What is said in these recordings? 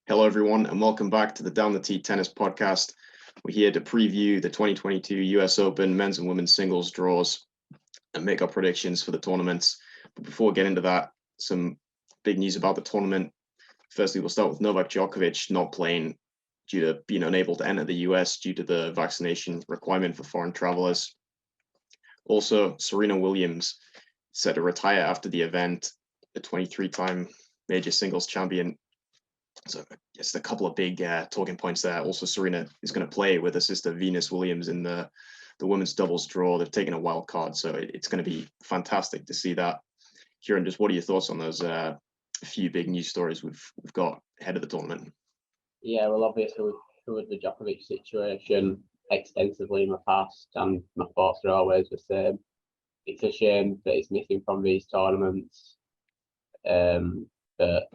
Hello, everyone, and welcome back to the Down the Tee Tennis Podcast. We're here to preview the 2022 US Open men's and women's singles draws and make our predictions for the tournaments. But before we get into that, some big news about the tournament. Firstly, we'll start with Novak Djokovic not playing due to being unable to enter the US due to the vaccination requirement for foreign travelers. Also, Serena Williams set to retire after the event, the 23-time major singles champion. So just a couple of big talking points there. Also, Serena is going to play with her sister Venus Williams in the women's doubles draw. They've taken a wild card, so it's going to be fantastic to see that. Kieran, just what are your thoughts on those few big news stories we've got ahead of the tournament? Yeah, well, obviously we've covered the Djokovic situation extensively in the past, and my thoughts are always the same. It's a shame that it's missing from these tournaments, but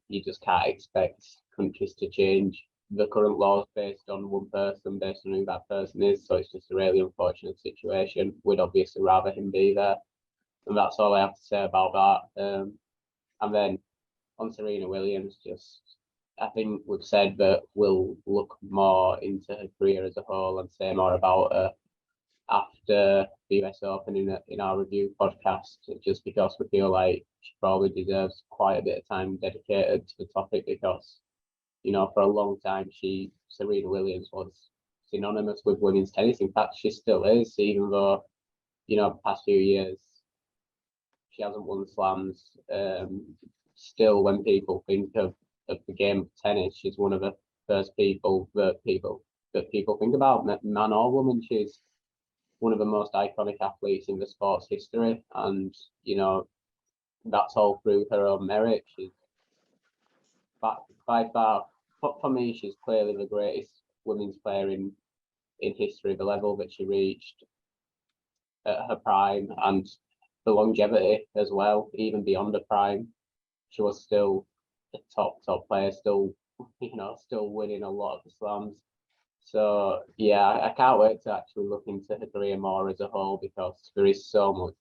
you just can't expect countries to change the current laws based on one person, based on who that person is. So it's just a really unfortunate situation. We'd obviously rather him be there, and that's all I have to say about that. And then on Serena Williams, I think we've said that we'll look more into her career as a whole and say more about her after the US Open in our review podcast, just because we feel like she probably deserves quite a bit of time dedicated to the topic, because, for a long time, Serena Williams was synonymous with women's tennis. In fact, she still is, even though, the past few years, she hasn't won slams. Still, when people think of the game of tennis, she's one of the first people that people think about, man or woman. She's one of the most iconic athletes in the sport's history, and that's all through her own merit. She's by far, for me, she's clearly the greatest women's player in history. The level that she reached at her prime, and the longevity as well, even beyond her prime, she was still a top player, still winning a lot of the slams. So yeah, I can't wait to actually look into her career more as a whole, because there is so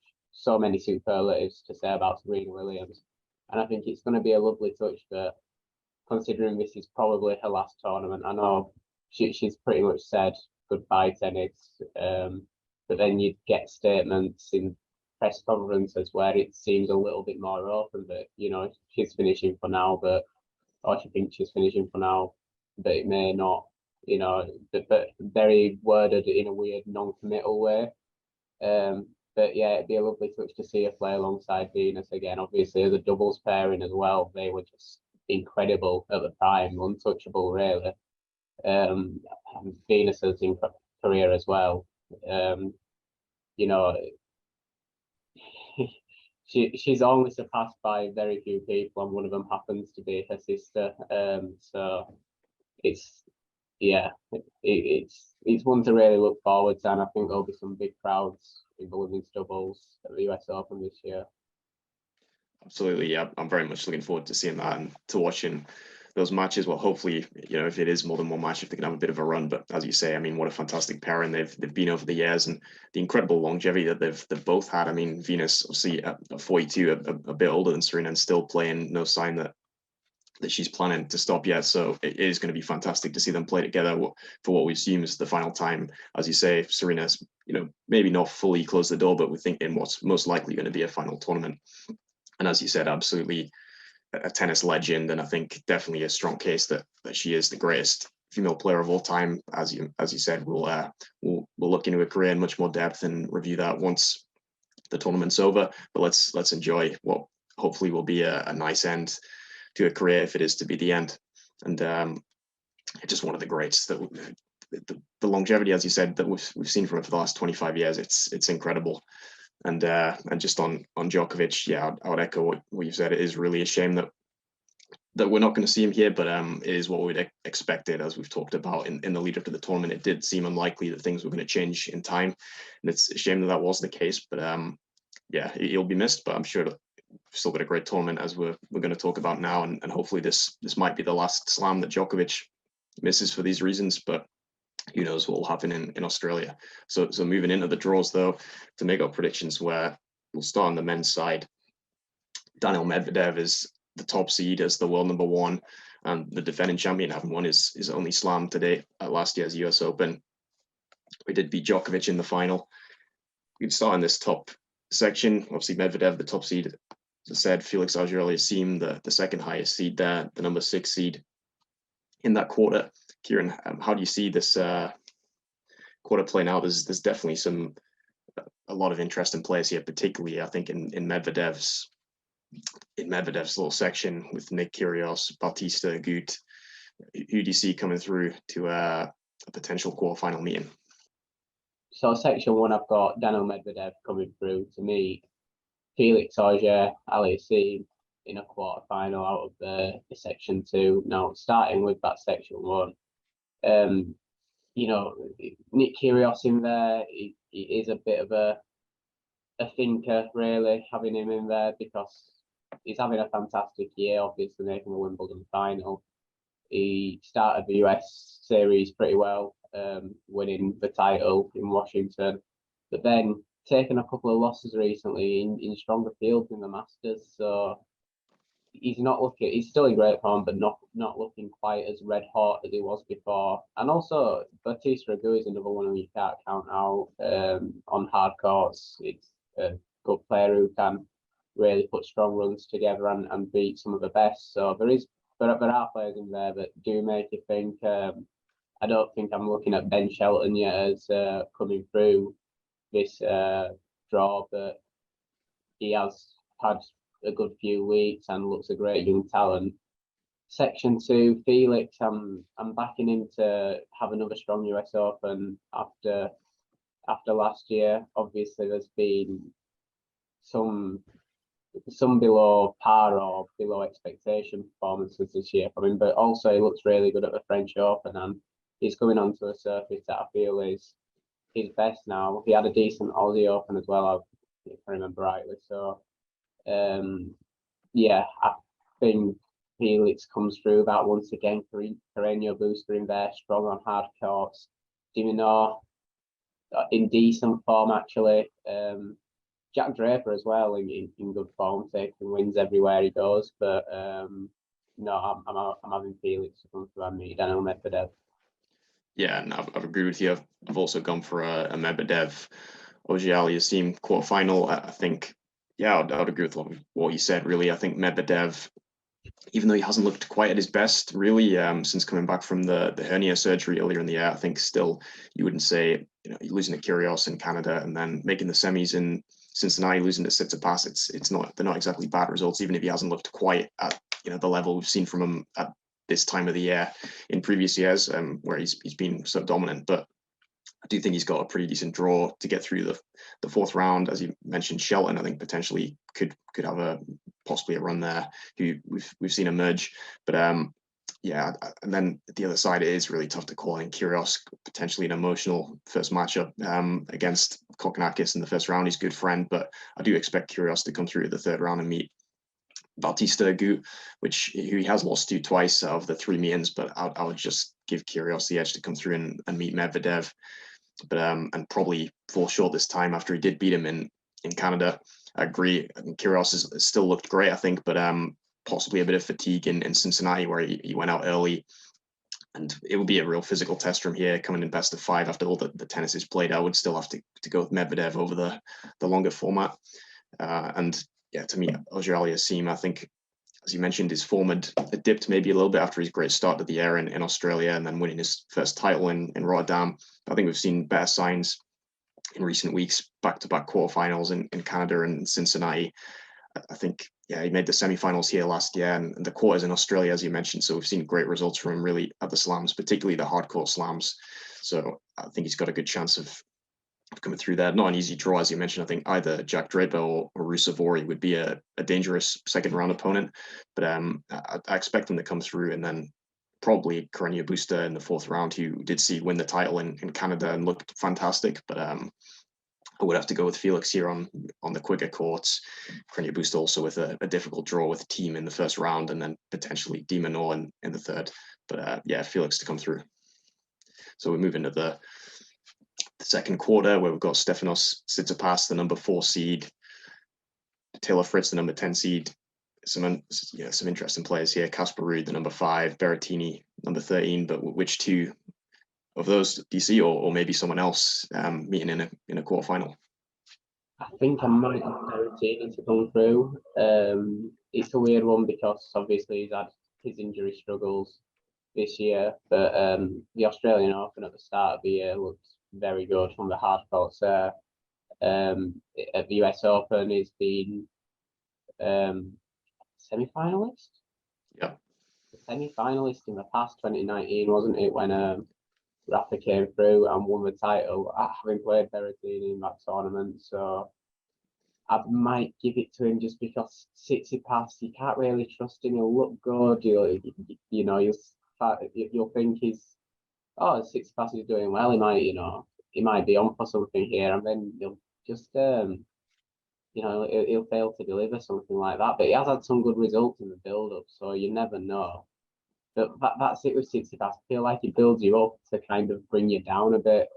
many superlatives to say about Serena Williams, and I think it's going to be a lovely touch that, considering this is probably her last tournament, I know she's pretty much said goodbye tennis, but then you get statements in press conferences where it seems a little bit more open that she's finishing for now, or she thinks she's finishing for now, but it may not. But very worded in a weird non-committal way. But yeah, it'd be a lovely touch to see her play alongside Venus again. Obviously, as a doubles pairing as well, they were just incredible at the time, untouchable really. And Venus's career as well. She's only surpassed by very few people, and one of them happens to be her sister. So it's one to really look forward to, and I think there'll be some big crowds in the women's doubles at the US Open this year. Absolutely, yeah. I'm very much looking forward to seeing that and to watching those matches. Well, hopefully, if it is more than one match, if they can have a bit of a run. But as you say, I mean, what a fantastic pairing they've been over the years, and the incredible longevity that they've both had. I mean, Venus, obviously at 42, a bit older than Serena, and still playing. No sign that she's planning to stop yet. So it is going to be fantastic to see them play together for what we assume is the final time. As you say, Serena's, maybe not fully closed the door, but we think in what's most likely going to be a final tournament. And as you said, absolutely a tennis legend. And I think definitely a strong case that she is the greatest female player of all time. As you said, we'll look into her career in much more depth and review that once the tournament's over. But let's enjoy what hopefully will be a nice end to a career, if it is to be the end. And just one of the greats. That the longevity, as you said, that we've seen from her for the last 25 years, it's incredible. And just on Djokovic, yeah, I would echo what you've said. It is really a shame that we're not going to see him here, but it is what we'd expected, as we've talked about in the lead up to the tournament. It did seem unlikely that things were going to change in time, and it's a shame that was the case. But yeah, he'll be missed, but I'm sure that we've still got a great tournament, as we're going to talk about now, and hopefully this might be the last slam that Djokovic misses for these reasons, but who knows what will happen in Australia. So moving into the draws, though, to make our predictions, where we'll start on the men's side. Daniil Medvedev is the top seed as the world number one, and the defending champion, having won his only slam today at last year's US Open. We did beat Djokovic in the final. We can start in this top section. Obviously, Medvedev, the top seed, as I said, Felix Auger-Aliassime, the second highest seed there, the number 6 seed in that quarter. Kieran, how do you see this quarter playing out? There's definitely a lot of interest in players here, particularly I think in Medvedev's little section with Nick Kyrgios, Bautista Agut. Who do you see coming through to a potential quarterfinal meeting? So section 1, I've got Daniil Medvedev coming through to meet Felix Auger-Aliassime in a quarterfinal out of the section 2. Now, starting with that section 1, you know, Nick Kyrgios in there, he is a bit of a thinker, really, having him in there, because he's having a fantastic year, obviously making the Wimbledon final. He started the US series pretty well, winning the title in Washington, but then taken a couple of losses recently in stronger fields in the Masters. So he's still in great form, but not looking quite as red hot as he was before. And also, Bautista Agut is another one who you can't count out on hard courts. It's a good player who can really put strong runs together and beat some of the best. So there are players in there that do make you think. I don't think I'm looking at Ben Shelton yet as coming through this draw, but he has had a good few weeks and looks a great young talent. Section 2, Felix, I'm backing him to have another strong US Open after last year. Obviously, there's been some below par or below expectation performances this year from him, but also he looks really good at the French Open, and he's coming onto a surface that I feel is his best now. He had a decent Aussie Open as well, if I remember rightly. So, yeah, I think Felix comes through that once again. Carreño booster in there, strong on hard courts. Dimitrov in decent form, actually. Jack Draper as well in good form, taking wins everywhere he goes. But no, I'm having Felix to come through and meet Daniil Medvedev. Yeah, and I've agreed with you. I've also gone for a Medvedev Auger-Aliassime quarterfinal. I think, yeah, I'd agree with what you said. Really, I think Medvedev, even though he hasn't looked quite at his best, really, since coming back from the hernia surgery earlier in the year, I think still you wouldn't say, losing to Kyrgios in Canada and then making the semis in Cincinnati, losing to Tsitsipas. They're not exactly bad results, even if he hasn't looked quite at the level we've seen from him at this time of the year in previous years, where he's been so dominant. But I do think he's got a pretty decent draw to get through the fourth round. As you mentioned, Shelton, I think potentially could have possibly a run there, who we've seen emerge. But yeah, and then the other side, it is really tough to call. In Kyrgios, potentially an emotional first matchup against Kokkinakis in the first round. He's a good friend, but I do expect Kyrgios to come through to the third round and meet Bautista Agut, who he has lost to twice out of the 3 meetings, but I would just give Kyrgios the edge to come through and meet Medvedev. But and probably fall short this time after he did beat him in Canada. I agree. Kyrgios has still looked great, I think, but possibly a bit of fatigue in Cincinnati, where he went out early. And it will be a real physical test from here, coming in best of 5 after all the tennis is played. I would still have to go with Medvedev over the longer format. And yeah, to me, Auger-Aliassime, I think, as you mentioned, his form had dipped maybe a little bit after his great start to the year in Australia and then winning his first title in Rotterdam. I think we've seen better signs in recent weeks, back-to-back quarterfinals in Canada and Cincinnati. I think, yeah, he made the semifinals here last year and the quarters in Australia, as you mentioned. So we've seen great results from him really at the slams, particularly the hardcore slams. So I think he's got a good chance of coming through there. Not an easy draw, as you mentioned. I think either Jack Draper or Ruusuvuori would be a dangerous second round opponent. But I expect him to come through, and then probably Carreño Busta in the fourth round, who did win the title in Canada and looked fantastic. But I would have to go with Felix here on the quicker courts. Carreño Busta also with a difficult draw with Team in the first round, and then potentially de Minaur in the third. But yeah, Felix to come through. So we move into the second quarter, where we've got Stefanos Tsitsipas, the number 4 seed, Taylor Fritz, the number 10 seed. some interesting players here. Casper Ruud, the number 5, Berettini, number 13. But which two of those do you see, or maybe someone else meeting in a quarterfinal? I think I might have Beretini to come through. It's a weird one because obviously he's had his injury struggles this year, but the Australian Open at the start of the year looked very good on the hard courts there. At the US Open, he's been semi-finalist. Yeah, Semi-finalist in the past 2019, wasn't it, when Rafa came through and won the title, having played Beretini in that tournament. So I might give it to him just because Tsitsipas, you can't really trust him. He'll look good. You'll think Tsitsipas is doing well. He might be on for something here, and then he'll just he'll fail to deliver something like that. But he has had some good results in the build-up, so you never know. But that's it with Tsitsipas. I feel like he builds you up to kind of bring you down a bit.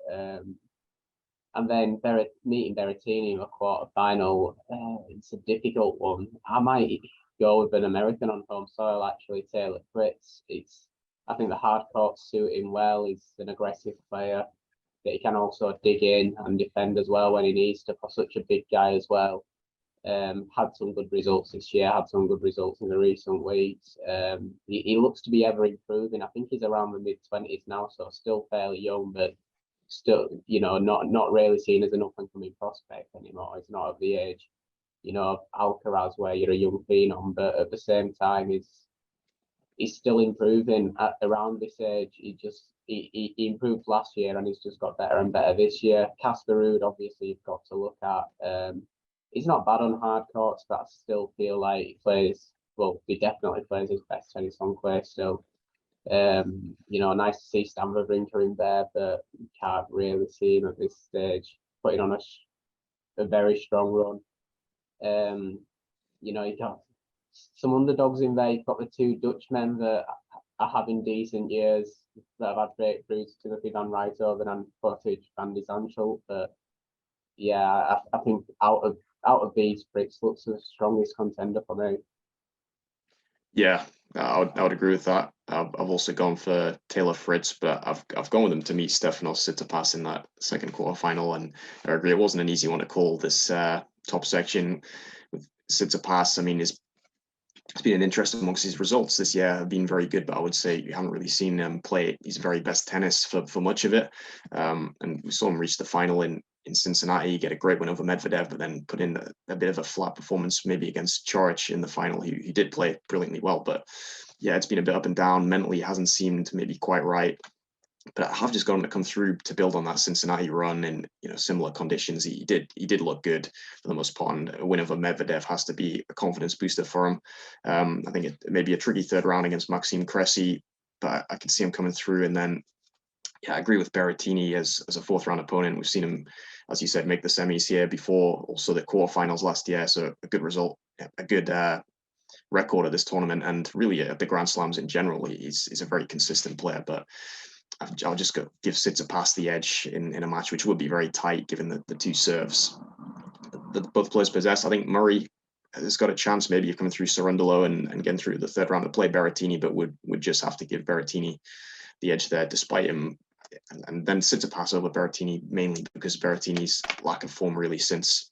And then meeting Berettini in a quarterfinal, it's a difficult one. I might go with an American on home soil, actually, Taylor Fritz. I think the hard courts suit him well. He's an aggressive player, but he can also dig in and defend as well when he needs to for such a big guy as well. Had some good results this year, had some good results in the recent weeks. He looks to be ever improving. I think he's around the mid-20s now, so still fairly young, but still, not really seen as an up-and-coming prospect anymore. He's not of the age, of Alcaraz, where you're a young phenom, but at the same time, he's still improving at around this age. He improved last year, and he's just got better and better this year. Casper Ruud, obviously, you've got to look at. He's not bad on hard courts, but I still feel like he definitely plays his best tennis on clay still. Nice to see Stan Wawrinka in there, but you can't really see him at this stage putting on a very strong run. You got some underdogs in there. You've got the 2 Dutchmen that are having decent years that have had breakthroughs, Timothy van Rijthoven and Botic van de Zandschulp. But yeah, I think out of these, Fritz looks the strongest contender for me. Yeah, I would agree with that. I've also gone for Taylor Fritz, but I've gone with him to meet Stefanos Tsitsipas in that second quarterfinal, and I agree it wasn't an easy one to call. This top section with Tsitsipas, I mean, it's been an interesting amongst his results this year. Have been very good, but I would say you haven't really seen him play his very best tennis for much of it. And we saw him reach the final in Cincinnati, get a great win over Medvedev, but then put in a bit of a flat performance maybe against Coric in the final. He did play brilliantly well, but yeah, it's been a bit up and down. Mentally, hasn't seemed maybe quite right. But I have just got him to come through to build on that Cincinnati run in similar conditions. He did look good for the most part. And a win over Medvedev has to be a confidence booster for him. I think it may be a tricky third round against Maxime Cressy, but I could see him coming through. And then, yeah, I agree with Berettini as a 4th round opponent. We've seen him, as you said, make the semis here before, also the quarterfinals last year. So a good result, a good record of this tournament, and really at the Grand Slams in general. He's a very consistent player, but I'll just give Tsitsipas the edge in a match which would be very tight given the 2 serves that both players possess. I think Murray has got a chance maybe of coming through Cerundolo and getting through the third round to play Berettini, but would just have to give Berettini the edge there, despite him. And then Tsitsipas over Berettini, mainly because Berettini's lack of form really since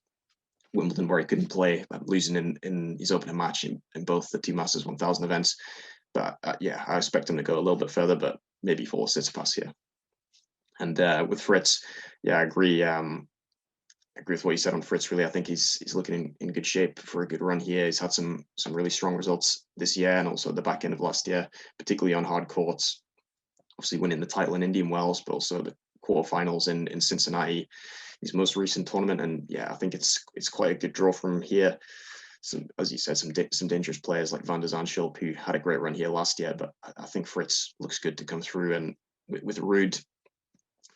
Wimbledon, where he couldn't play, losing in his opening match in both the 2 Masters 1000 events. But yeah, I expect him to go a little bit further, but maybe for Tsitsipas here. And with Fritz, yeah, I agree. I agree with what you said on Fritz. Really, I think he's looking in good shape for a good run here. He's had some really strong results this year, and also at the back end of last year, particularly on hard courts. Obviously, winning the title in Indian Wells, but also the quarterfinals in Cincinnati, his most recent tournament. And yeah, I think it's quite a good draw from here. As you said, some dangerous players like Van de Zandschulp, who had a great run here last year, but I think Fritz looks good to come through. And with Ruud,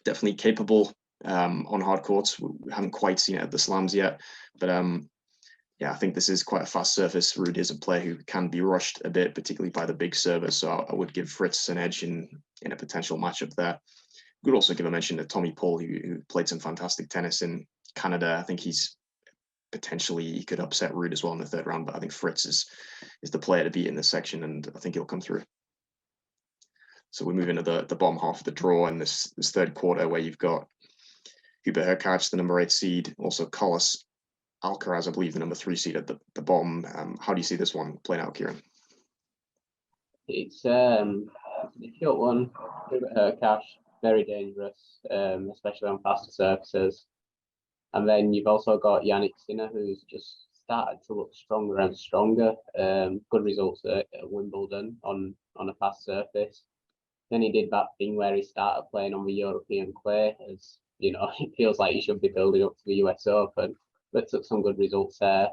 definitely capable on hard courts. We haven't quite seen it at the slams yet, but yeah, I think this is quite a fast surface. Ruud is a player who can be rushed a bit, particularly by the big servers. So I would give Fritz an edge in a potential matchup there. Could also give a mention to Tommy Paul, who played some fantastic tennis in Canada. I think he's potentially he could upset Ruud as well in the third round. But I think Fritz is the player to beat in this section, and I think he'll come through. So we move into the bottom half of the draw in this third quarter, where you've got Hubert Hercash, the number 8 seed, also Carlos Alcaraz, I believe, the number 3 seed at the bottom. How do you see this one playing out, Kieran? It's a difficult one. Hubert Hercash, very dangerous, especially on faster surfaces. And then you've also got Jannik Sinner, who's just started to look stronger and stronger. Good results at Wimbledon on a fast surface. Then he did that thing where he started playing on the European clay, as you know, it feels like he should be building up to the US Open, but took some good results there.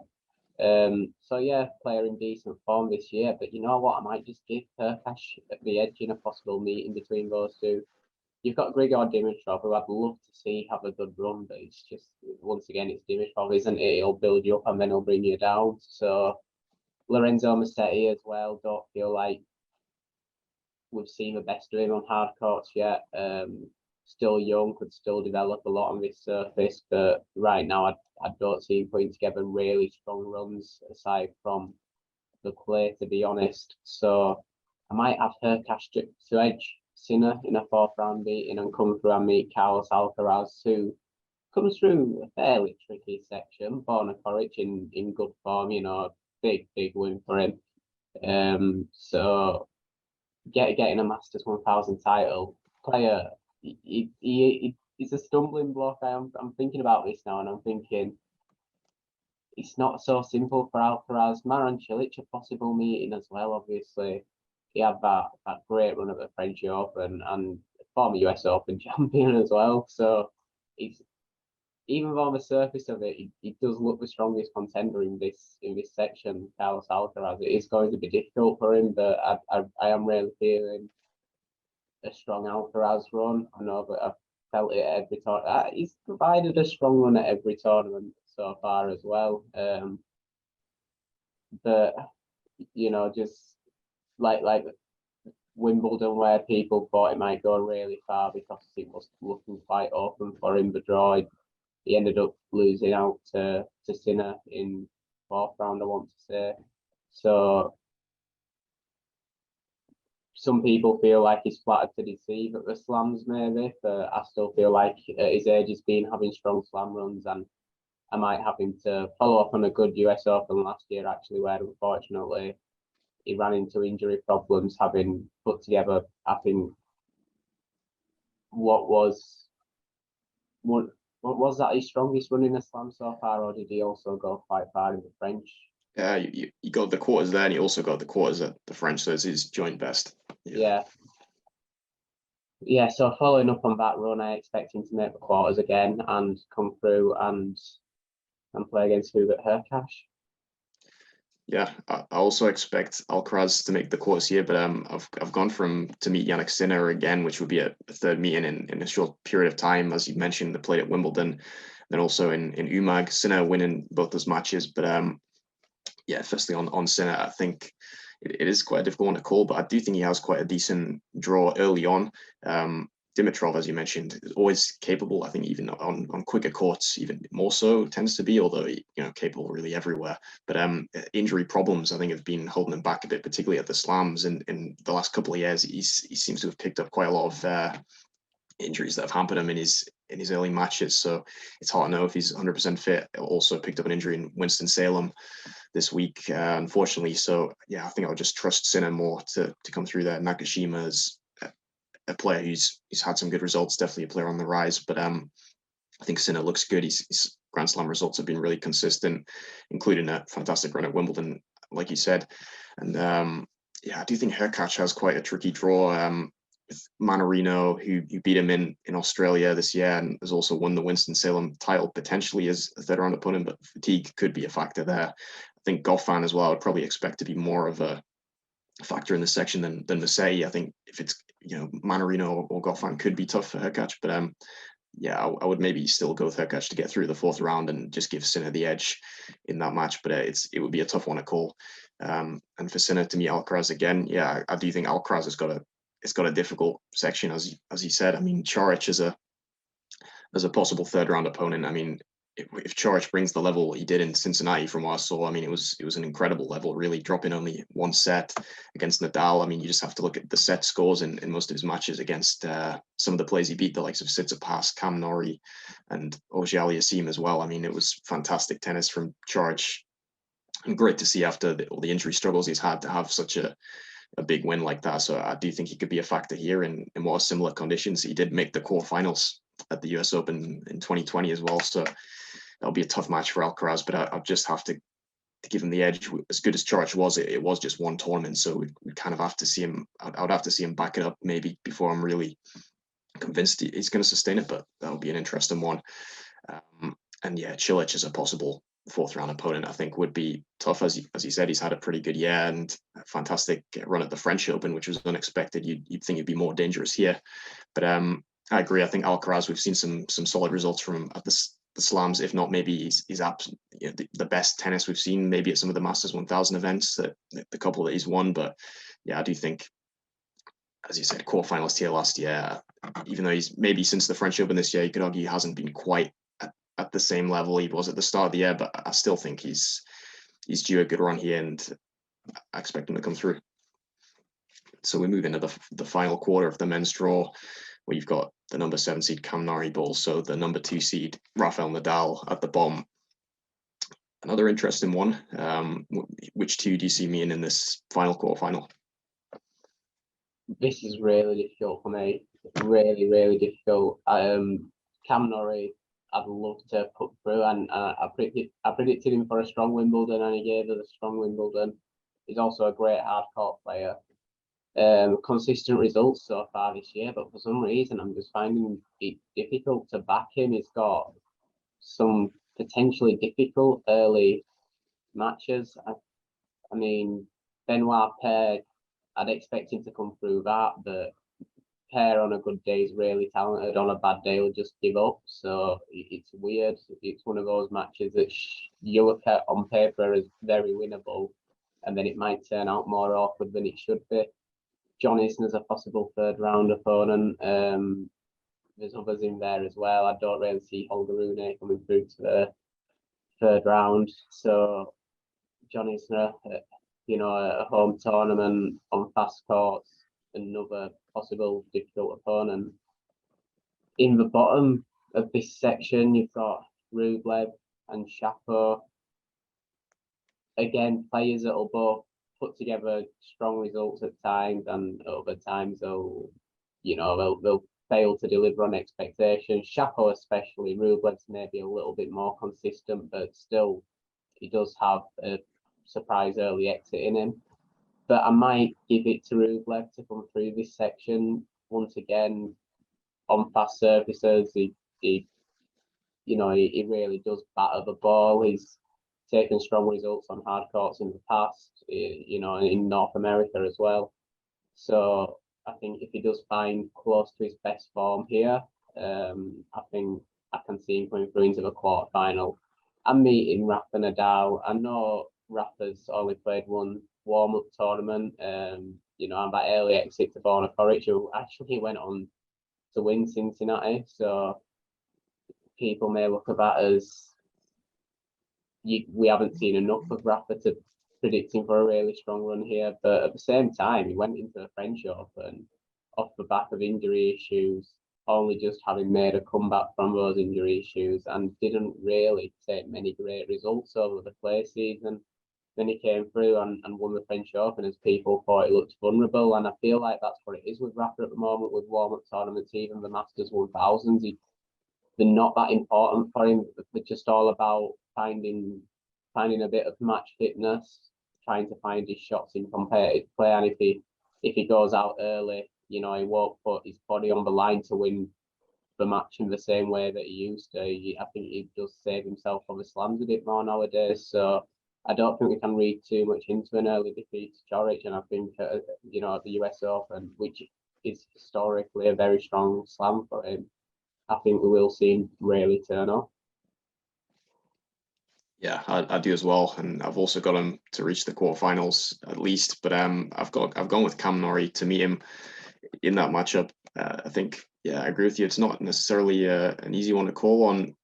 So yeah, player in decent form this year. But you know what? I might just give Hercash the edge in a possible meeting between those two. You've got Grigor Dimitrov, who I'd love to see have a good run, but it's just, once again, it's Dimitrov, isn't it? He'll build you up and then he'll bring you down. So Lorenzo Musetti as well, don't feel like we've seen the best of him on hard courts yet. Still young, could still develop a lot on this surface, but right now I don't see him putting together really strong runs aside from the clay, to be honest. So I might have Hercash to edge Sinner in a 4th round meeting and come through and meet Carlos Alcaraz, who comes through a fairly tricky section. Born at Norwich in good form, you know, big win for him. So getting a Masters 1000 title, player, he's a stumbling block. I'm thinking about this now, and I'm thinking it's not so simple for Alcaraz. Maran Cilic, a possible meeting as well, obviously. He had that great run at the French Open and former US Open champion as well. So it's, even though on the surface of it, he does look the strongest contender in this section, Carlos Alcaraz. It is going to be difficult for him, but I am really feeling a strong Alcaraz run. I know that I've felt it at every tournament. He's provided a strong run at every tournament so far as well. But you know, just like Wimbledon, where people thought it might go really far because it was looking quite open for him, the draw. He ended up losing out to Sinner in 4th round, I want to say. So some people feel like he's flattered to deceive at the slams, maybe, but I still feel like at his age he's been having strong slam runs, and I might have him to follow up on a good US Open last year, actually, where unfortunately he ran into injury problems, having put together, I think, what was that his strongest run in a slam so far, or did he also go quite far in the French? Yeah, you got the quarters there, and he also got the quarters at the French, so it's his joint best. Yeah. So following up on that run, I expect him to make the quarters again and come through and play against Hubert Hercash. Yeah, I also expect Alcaraz to make the quarters here, but I've gone to meet Jannik Sinner again, which would be a third meeting in a short period of time. As you mentioned, they played at Wimbledon, then also in UMAG. Sinner winning both those matches, but yeah, firstly on Sinner, I think it is quite a difficult one to call, but I do think he has quite a decent draw early on. Dimitrov, as you mentioned, is always capable. I think even on quicker courts, even more so tends to be, although capable really everywhere. But injury problems, I think, have been holding him back a bit, particularly at the slams. In the last couple of years, he seems to have picked up quite a lot of injuries that have hampered him in his early matches. So it's hard to know if he's 100% fit. Also picked up an injury in Winston-Salem this week, unfortunately. So yeah, I think I'll just trust Sinner more to come through there. Nakashima is a player who's had some good results, definitely a player on the rise, but I think Sinner looks good. His Grand Slam results have been really consistent, including a fantastic run at Wimbledon, like you said. And yeah, I do think Hercash has quite a tricky draw with Manarino, who beat him in Australia this year and has also won the Winston-Salem title potentially as a third round opponent, but fatigue could be a factor there. I think Goffin as well, I would probably expect to be more of a factor in this section than Musetti. I think if it's Manarino or Goffin could be tough for Hercash, but yeah, I would maybe still go with Hercash to get through the 4th round and just give Sinner the edge in that match. But it would be a tough one to call. And for Sinner to meet Alcaraz again, yeah, I do think Alcaraz has got a difficult section, as he said. I mean, Coric as a possible third round opponent. I mean, if Coric brings the level he did in Cincinnati from what I saw, I mean, it was an incredible level, really dropping only one set against Nadal. I mean, you just have to look at the set scores in most of his matches against some of the players he beat, the likes of Tsitsipas, Cam Norrie, and auger-aliassime as well. I mean, it was fantastic tennis from Coric, and great to see after all the injury struggles he's had to have such a big win like that. So I do think he could be a factor here in what are similar conditions. He did make the quarterfinals at the US Open in 2020 as well. So that'll be a tough match for Alcaraz, but I just have to give him the edge. As good as Coric was, it was just one tournament. So we kind of have to see him. I would have to see him back it up maybe before I'm really convinced he's going to sustain it, but that'll be an interesting one. And yeah, Cilic is a possible fourth round opponent. I think would be tough. As he said, he's had a pretty good year and a fantastic run at the French Open, which was unexpected. You'd think he'd be more dangerous here, but I agree. I think Alcaraz, we've seen some solid results from him at the slams. If not, maybe he's the best tennis we've seen. Maybe at some of the Masters 1000 events, the couple that he's won. But yeah, I do think, as you said, quarterfinalist here last year. Even though he's maybe since the French Open this year, you could argue he hasn't been quite at the same level he was at the start of the year. But I still think he's due a good run here, and I expect him to come through. So we move into the final quarter of the men's draw, where you've got the number 7 seed Cam Norrie, but also the number 2 seed Rafael Nadal at the bottom. Another interesting one. Which two do you see me in this final quarterfinal? This is really difficult for me. Really, really difficult. Cam Norrie, I'd love to put through, and I predicted him for a strong Wimbledon, and he gave us a strong Wimbledon. He's also a great hard court player. Consistent results so far this year, but for some reason I'm just finding it difficult to back him. He's got some potentially difficult early matches. I mean, Benoit Paire, I'd expect him to come through that, but Paire on a good day is really talented. On a bad day, he'll just give up. So it's weird. It's one of those matches that you look at on paper as very winnable, and then it might turn out more awkward than it should be. John Isner's a possible third round opponent. There's others in there as well. I don't really see Holger Rune coming through to the third round. So John Isner, a home tournament on fast courts, another possible difficult opponent. In the bottom of this section, you've got Rublev and Shapo. Again, players that will both put together strong results at times, and other times they'll fail to deliver on expectations. Shapo especially, Rublev's maybe a little bit more consistent, but still he does have a surprise early exit in him. But I might give it to Rublev to come through this section once again on fast surfaces. He really does batter the ball. He's taken strong results on hard courts in the past, in North America as well. So I think if he does find close to his best form here, I think I can see him coming through into the quarterfinal. I'm meeting Rafa Nadal. I know Rafa's only played one warm-up tournament, and that early exit to Borna Coric, who actually went on to win Cincinnati. So people may look at that as we haven't seen enough of Rafa to predict him for a really strong run here. But at the same time, he went into the French Open off the back of injury issues, only just having made a comeback from those injury issues, and didn't really take many great results over the play season. Then he came through and won the French Open as people thought he looked vulnerable. And I feel like that's what it is with Rafa at the moment with warm-up tournaments, even the Masters 1000s. They're not that important for him. They're just all about finding a bit of match fitness, trying to find his shots in competitive play. And if he goes out early, he won't put his body on the line to win the match in the same way that he used to. I think he does save himself on the slams a bit more nowadays. So I don't think we can read too much into an early defeat to Coric. And I think, at the US Open, which is historically a very strong slam for him, I think we will see him really turn up. Yeah, I do as well, and I've also got him to reach the quarterfinals at least. But I've gone with Cam Norrie to meet him in that matchup. I think, yeah, I agree with you. It's not necessarily an easy one to call on.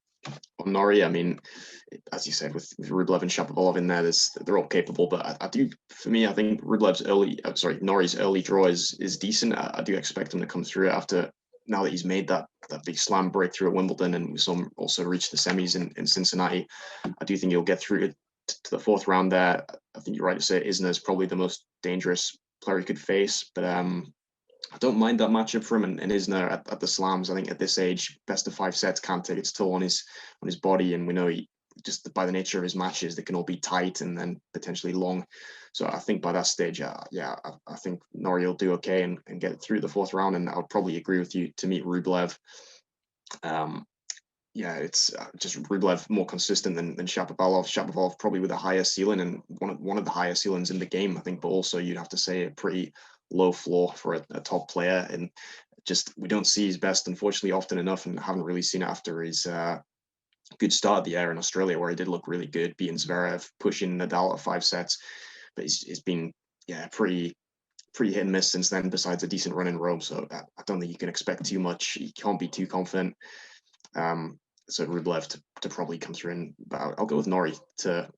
On Norrie, I mean, as you said, with Rublev and Shapovalov in there, they're all capable. But I do, for me, I think Norrie's early draw is decent. I do expect him to come through after, now that he's made that big slam breakthrough at Wimbledon, and we saw him also reach the semis in Cincinnati. I do think he'll get through to the fourth round there. I think you're right to say Isner is probably the most dangerous player he could face, but I don't mind that matchup for him, and Isner at the slams. I think at this age, best of 5 sets can take its toll on his body, and we know he, just by the nature of his matches, they can all be tight and then potentially long. So I think by that stage, I think Norrie will do okay and get through the fourth round, and I would probably agree with you to meet Rublev. It's just Rublev more consistent than Shapovalov. Shapovalov probably with a higher ceiling, and one of the higher ceilings in the game, I think, but also you'd have to say a pretty low floor for a top player, and just we don't see his best, unfortunately, often enough, and haven't really seen it after his good start of the year in Australia, where he did look really good, beating Zverev, pushing Nadal at 5 sets, but he's been pretty hit and miss since then, besides a decent run in Rome. So I don't think you can expect too much. He can't be too confident. So Rublev to probably come through, and but I'll go with Norrie to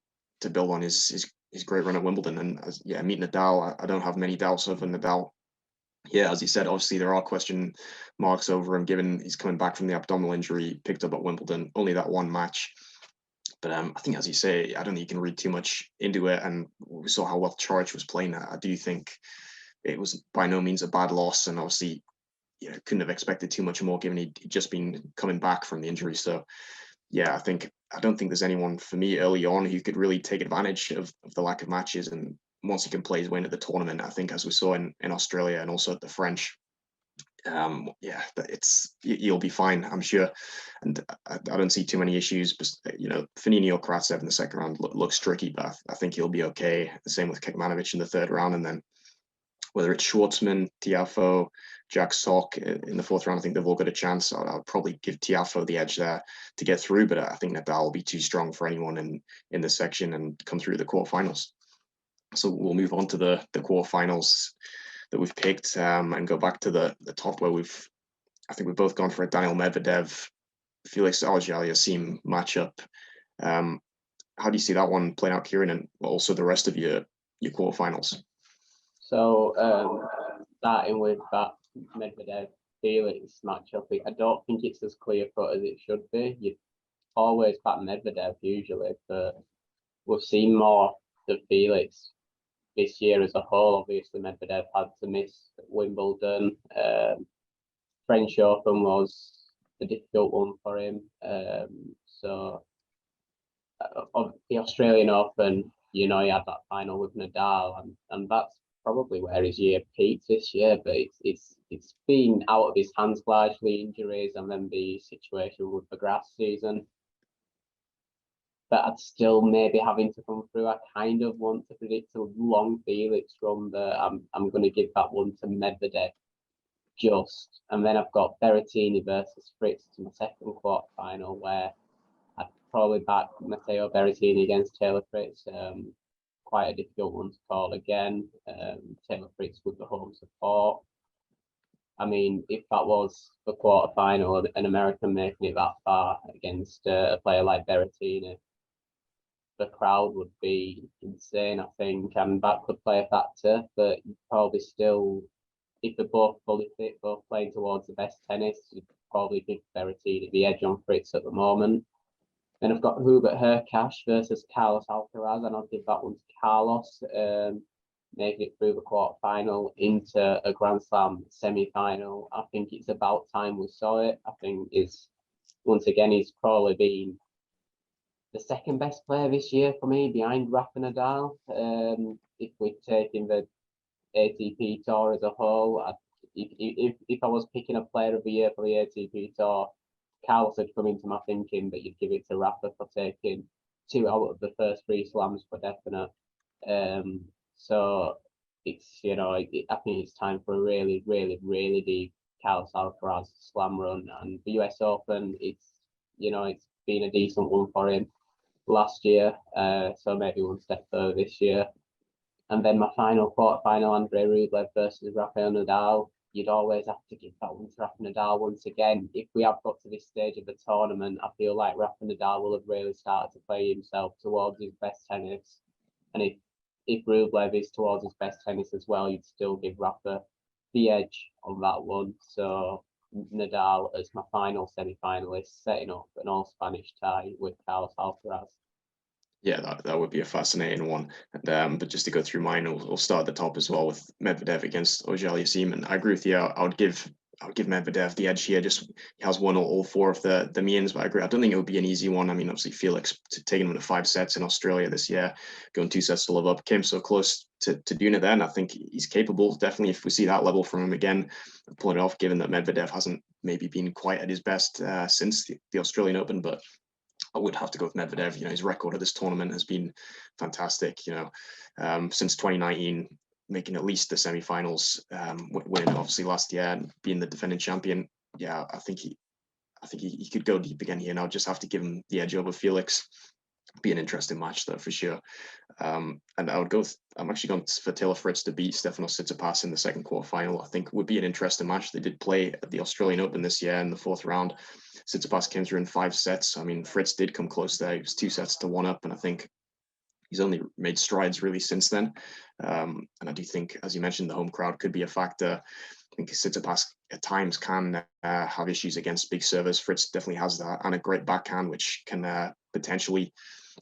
build on his great run at Wimbledon. And meet Nadal. I don't have many doubts over Nadal. Yeah, as you said, obviously there are question marks over him, given he's coming back from the abdominal injury picked up at Wimbledon, only that one match. But I think, as you say, I don't think you can read too much into it. And we saw how well Coric was playing. I do think it was by no means a bad loss, and obviously, couldn't have expected too much more, given he'd just been coming back from the injury. So I don't think there's anyone for me early on who could really take advantage of the lack of matches. And once he can play his way into the tournament, I think, as we saw in Australia and also at the French, you'll be fine, I'm sure. And I don't see too many issues. But Fognini or Karatsev in the second round looks tricky, but I think he'll be okay. The same with Kekmanovic in the third round, and then whether it's Schwartzman, Tiafoe, Jack Sock in the fourth round, I think they've all got a chance. I'll probably give Tiafoe the edge there to get through, but I think Nadal will be too strong for anyone in this section and come through the quarterfinals. So we'll move on to the quarterfinals that we've picked, and go back to the top, where I think we've both gone for a Daniil Medvedev, Felix Auger-Aliassime matchup. How do you see that one playing out, Kieran, and also the rest of your quarterfinals? So starting with that Medvedev Felix matchup, I don't think it's as clear cut as it should be. You always back Medvedev usually, but we've seen more of Felix this year as a whole. Obviously, Medvedev had to miss Wimbledon. French Open was a difficult one for him. So the Australian Open, he had that final with Nadal, and that's probably where his year peaked this year. But it's been out of his hands largely, injuries, and then the situation with the grass season. But I'd still maybe having to come through. I kind of want to predict a long Felix run, but I'm going to give that one to Medvedev just. And then I've got Beretini versus Fritz to my second quarterfinal, where I'd probably back Matteo Beretini against Taylor Fritz. Quite a difficult one to call again. Taylor Fritz with the home support. I mean, if that was the quarterfinal, an American making it that far against a player like Beretini, the crowd would be insane, I think, and that could play a factor. But you'd probably still, if they're both fully fit, both playing towards the best tennis, you'd probably give Beretini the edge on Fritz at the moment. Then I've got Hubert Hercash versus Carlos Alcaraz, and I'll give that one to Carlos, making it through the quarterfinal into a Grand Slam semi-final. I think it's about time we saw it. I think once again, he's probably been the second best player this year for me, behind Rafa Nadal. If we're taking the ATP Tour as a whole, if I was picking a player of the year for the ATP Tour, Carlos had come into my thinking, but you'd give it to Rafa for taking 2 out of the first 3 slams for definite. So it's, I think it's time for a really, really, really deep Carlos Alcaraz slam run. And the US Open, it's been a decent one for him last year, so maybe one step further this year. And then my final quarterfinal, Andrei Rublev versus Rafael Nadal. you'd always have to give that one to Rafa Nadal once again. If we have got to this stage of the tournament, I feel like Rafa Nadal will have really started to play himself towards his best tennis. And if Rublev is towards his best tennis as well, you'd still give Rafa the edge on that one. So Nadal as my final semi-finalist, setting up an all-Spanish tie with Carlos Alcaraz. Yeah, that would be a fascinating one. And but just to go through mine, we'll start at the top as well with Medvedev against auger-aliassime. And I agree with you. I would give Medvedev the edge here. Just he has won all four of the means, but I agree. I don't think it would be an easy one. I mean, obviously Felix taking him to 5 sets in Australia this year, going 2 sets to love up, came so close to doing it then. I think he's capable. Definitely, if we see that level from him again, pulling it off. Given that Medvedev hasn't maybe been quite at his best since the Australian Open, but I would have to go with Medvedev. You know, his record of this tournament has been fantastic. You know, since 2019, making at least the semi-finals, winning obviously last year and being the defending champion. Yeah, I think he could go deep again here. And I'll just have to give him the edge over Felix. Be an interesting match though for sure. And I would go. I'm actually going for Taylor Fritz to beat Stefanos Tsitsipas in the second quarterfinal. I think would be an interesting match. They did play at the Australian Open this year in the 4th round. Tsitsipas came through in 5 sets. I mean, Fritz did come close there. He was 2 sets to 1 up, and I think he's only made strides really since then. And I do think, as you mentioned, the home crowd could be a factor. I think Tsitsipas at times can have issues against big servers. Fritz definitely has that, and a great backhand, which can potentially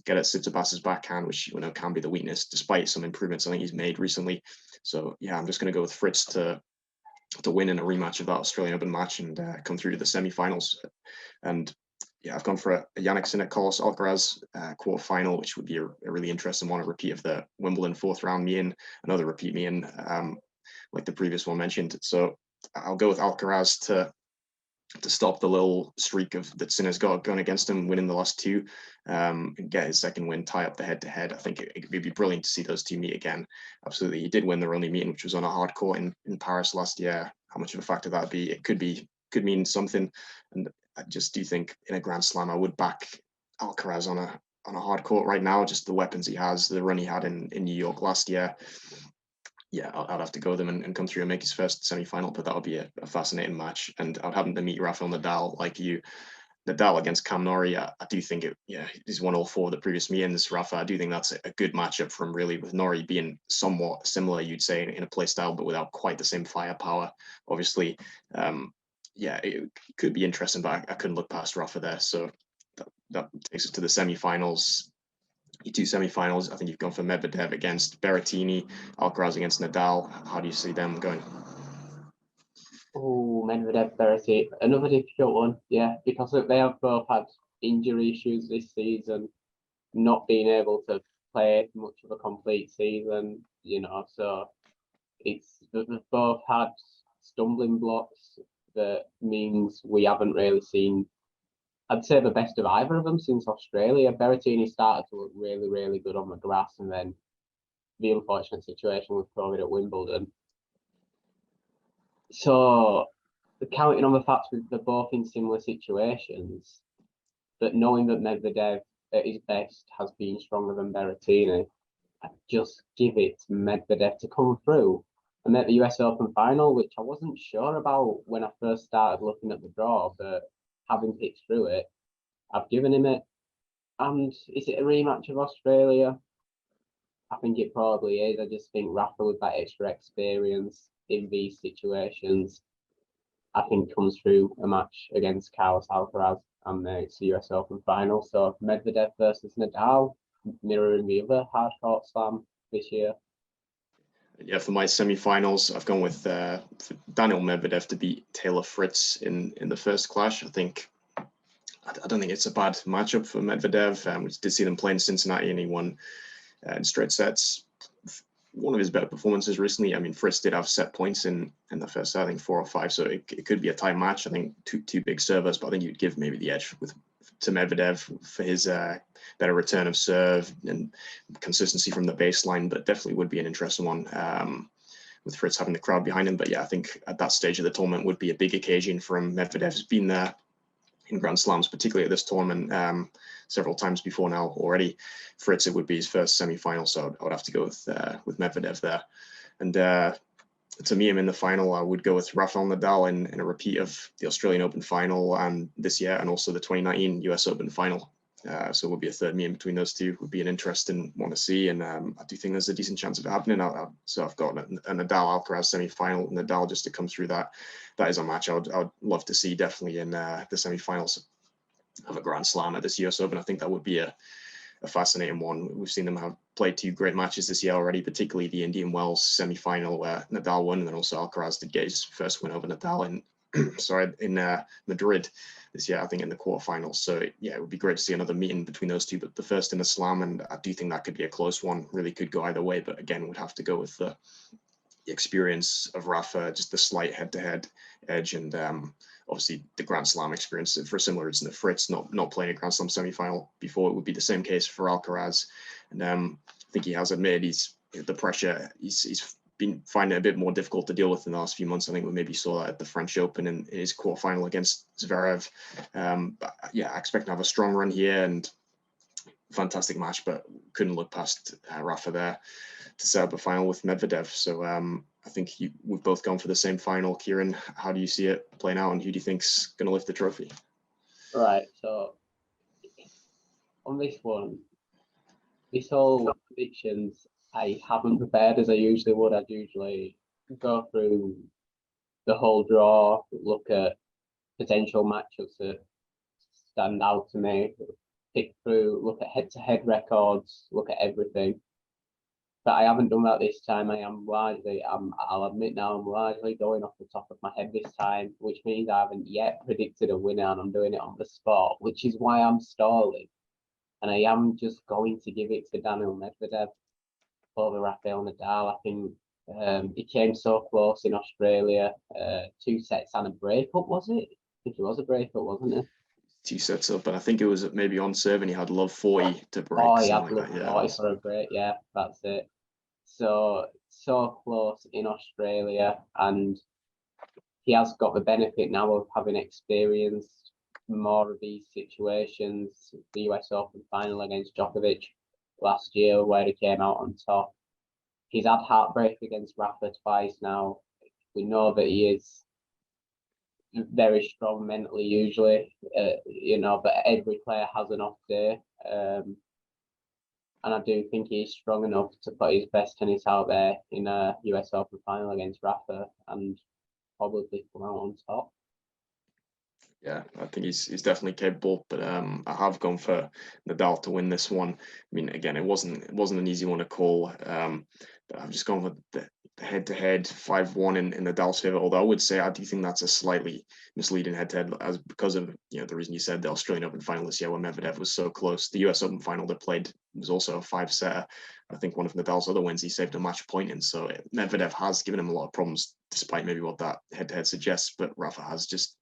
get at Tsitsipas's backhand, which you know can be the weakness, despite some improvements I think he's made recently. So yeah, I'm just going to go with Fritz to win in a rematch of that Australian Open match and come through to the semi-finals. And yeah, I've gone for a Jannik Sinner Carlos Alcaraz quarterfinal, which would be a really interesting one. A repeat of the Wimbledon 4th round meet-in, another repeat meet-in, like the previous one mentioned. So I'll go with Alcaraz to stop the little streak of that Sinner's got going against him, winning the last 2, and get his second win, tie up the head-to-head. I think it would be brilliant to see those 2 meet again. Absolutely, he did win their only meeting, which was on a hard court in Paris last year. How much of a factor that'd be? It could mean something. And I just do think in a Grand Slam, I would back Alcaraz on a hard court right now. Just the weapons he has, the run he had in New York last year. Yeah, I'd have to go with him and come through and make his first semi-final, but that would be a fascinating match. And I'd have him to meet Rafael Nadal, like you. Nadal against Cam Norrie, I do think he's won all 4 of the previous meetings. Rafa, I do think that's a good matchup for him, really, with Norrie being somewhat similar, you'd say, in a play style, but without quite the same firepower. Obviously, it could be interesting, but I couldn't look past Rafa there. So that takes us to the semi-finals. Your 2 semi-finals, I think you've gone for Medvedev against Beretini, Alcaraz against Nadal. How do you see them going? Oh, Medvedev, Berrettini, another difficult one, yeah, because they have both had injury issues this season, not being able to play much of a complete season, you know, so they've both had stumbling blocks that means we haven't really seen, I'd say, the best of either of them since Australia. Berrettini started to look really, really good on the grass, and then the unfortunate situation with COVID at Wimbledon. So, counting on the fact that they're both in similar situations, but knowing that Medvedev at his best has been stronger than Berrettini, I'd just give it to Medvedev to come through and make the US Open final, which I wasn't sure about when I first started looking at the draw, but having picked through it, I've given him it. And is it a rematch of Australia? I think it probably is. I just think Rafa, with that extra experience in these situations, I think comes through a match against Carlos Alcaraz and makes the US Open final. So Medvedev versus Nadal, mirroring the other hard court slam this year. Yeah, for my semi-finals, I've gone with Daniil Medvedev to beat Taylor Fritz in the first clash. I don't think it's a bad matchup for Medvedev. We did see them play in Cincinnati, and he won in straight sets. One of his better performances recently. I mean, Fritz did have set points in the first set, I think 4 or 5, so it could be a tight match. I think two big servers, but I think you'd give maybe the edge to Medvedev for his better return of serve and consistency from the baseline, but definitely would be an interesting one with Fritz having the crowd behind him. But yeah, I think at that stage of the tournament would be a big occasion for him. Medvedev's been there in Grand Slams, particularly at this tournament, several times before now already. Fritz, it would be his first semi-final, so I would have to go with Medvedev there. And to meet him in the final, I would go with Rafael Nadal in a repeat of the Australian Open final and this year, and also the 2019 US Open final. So it would be a third meeting between those two. Would be an interesting one to see, and I do think there's a decent chance of it happening. So I've got a Nadal Alcaraz semi-final. Nadal just to come through that. That is a match I would love to see definitely in the semi-finals of a Grand Slam at this US Open. I think that would be a fascinating one. We've seen them have played two great matches this year already, particularly the Indian Wells semi-final where Nadal won, and then also Alcaraz did get his first win over Nadal in Madrid this year, I think in the quarterfinals. So yeah, it would be great to see another meeting between those two, but the first in a slam, and I do think that could be a close one. Really could go either way, but again, would have to go with the experience of Rafa, just the slight head-to-head edge, and obviously the Grand Slam experience for a similar reason that Fritz not playing a Grand Slam semi-final before. It would be the same case for Alcaraz, and I think he has admitted the pressure he's been finding it a bit more difficult to deal with in the last few months. I think we maybe saw that at the French Open in his quarterfinal against Zverev. But yeah, I expect to have a strong run here and fantastic match, but couldn't look past Rafa there to set up a final with Medvedev. So I think we've both gone for the same final. Kieran, how do you see it playing out, and who do you think's going to lift the trophy? Right, so on this one, this whole predictions, I haven't prepared as I usually would. I'd usually go through the whole draw, look at potential matchups that stand out to me, pick through, look at head-to-head records, look at everything. But I haven't done that this time. I'll admit now, I'm largely going off the top of my head this time, which means I haven't yet predicted a winner, and I'm doing it on the spot, which is why I'm stalling. And I am just going to give it to Daniil Medvedev over Rafael Nadal. I think it came so close in Australia. 2 sets and a breakup, was it? I think it was a breakup, wasn't it? 2 sets up, and I think it was maybe on serve, and he had love 40 to break. Oh, he had love 40 for a break. Yeah, that's it. So close in Australia, and he has got the benefit now of having experienced more of these situations. The US Open final against Djokovic last year, where he came out on top. He's had heartbreak against Rafa twice now. We know that he is very strong mentally usually, but every player has an off day. And I do think he's strong enough to put his best tennis out there in a US Open final against Rafa and probably come out on top. Yeah, I think he's definitely capable, but I have gone for Nadal to win this one. I mean, again, it wasn't an easy one to call, but I've just gone with the head-to-head 5-1 in Nadal's favor. Although I would say I do think that's a slightly misleading head-to-head, as because of the reason you said, the Australian Open final this year where Medvedev was so close. The US Open final they played was also a 5-setter. I think one of Nadal's other wins he saved a match point in. So Medvedev has given him a lot of problems, despite maybe what that head-to-head suggests. But Rafa has just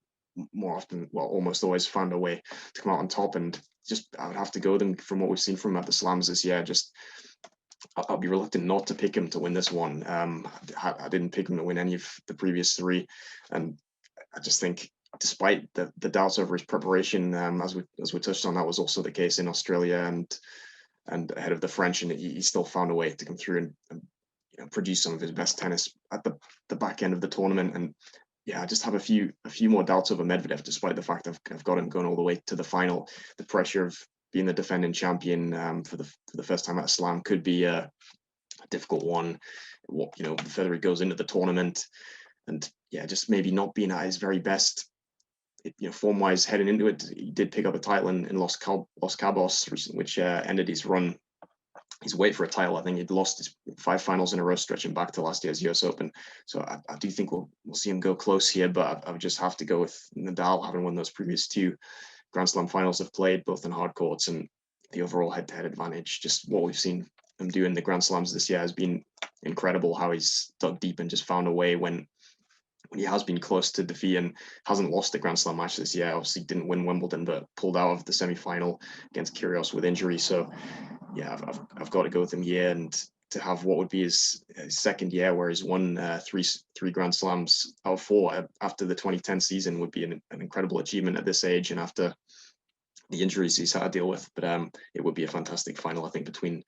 more often, well, almost always found a way to come out on top. And just I would have to go with him from what we've seen from him at the slams this year. Just I'll be reluctant not to pick him to win this one. I didn't pick him to win any of the previous 3, and I just think, despite the doubts over his preparation, as we touched on, that was also the case in Australia and ahead of the French, and he still found a way to come through and produce some of his best tennis at the back end of the tournament. And yeah, I just have a few more doubts over Medvedev, despite the fact I've got him going all the way to the final. The pressure of being the defending champion for the first time at a slam could be a difficult one. The further he goes into the tournament, and yeah, just maybe not being at his very best, form-wise heading into it. He did pick up a title in Los Cabos recently, which ended his run. His wait for a title. I think he'd lost his 5 finals in a row, stretching back to last year's US Open. So I do think we'll see him go close here, but I would just have to go with Nadal, having won those previous 2 Grand Slam finals have played, both in hard courts, and the overall head-to-head advantage. Just what we've seen him do in the Grand Slams this year has been incredible. How he's dug deep and just found a way when he has been close to defeat and hasn't lost a Grand Slam match this year. Obviously didn't win Wimbledon, but pulled out of the semi-final against Kyrgios with injury. So yeah, I've got to go with him here, and to have what would be his second year where he's won 3 Grand Slams out of 4 after the 2010 season would be an incredible achievement at this age and after the injuries he's had to deal with. But it would be a fantastic final, I think, between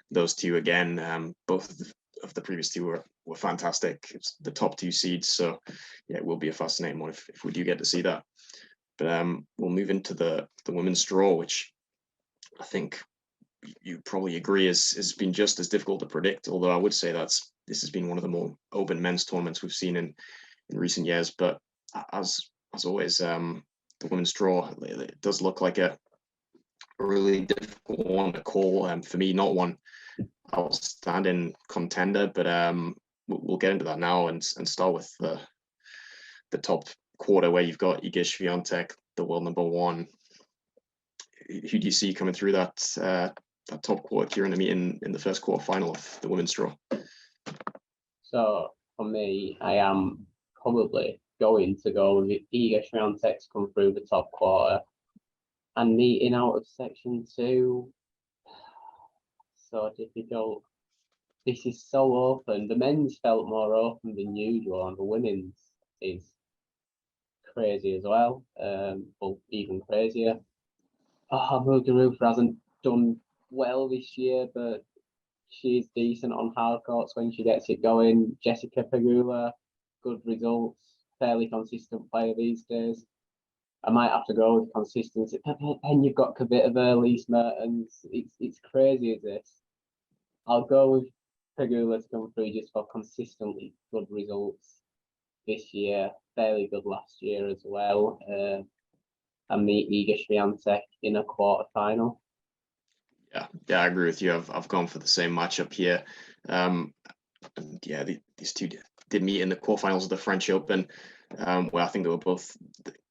those two again. Both of the previous two were fantastic. It's the top two seeds, so yeah, it will be a fascinating one if we do get to see that. But we'll move into the women's draw, which I think you probably agree has been just as difficult to predict. Although I would say this has been one of the more open men's tournaments we've seen in recent years. But as always, the women's draw, it does look like a really difficult one to call. For me, not one outstanding contender, but we'll get into that now and start with the top quarter where you've got Iga Swiatek, the world number one. Who do you see coming through that top quarter, Kieran, in the first quarter final of the women's draw? So for me, I am probably going to go with Iga Swiatek to come through the top quarter, and meeting out of section 2. So difficult. This is so open. The men's felt more open than usual, and the women's is crazy as well. Well, even crazier. Muguruza hasn't done well this year, but she's decent on hard courts when she gets it going. Jessica Pegula, good results, fairly consistent player these days. I might have to go with consistency. And you've got Kvitova, Lise Mertens. It's crazy as this. I'll go with Pegula to come through just for consistently good results this year. Fairly good last year as well. And meet Iga Swiatek in a quarter final. Yeah, I agree with you. I've gone for the same matchup here. And yeah, these two did meet in the quarterfinals of the French Open, where I think they were both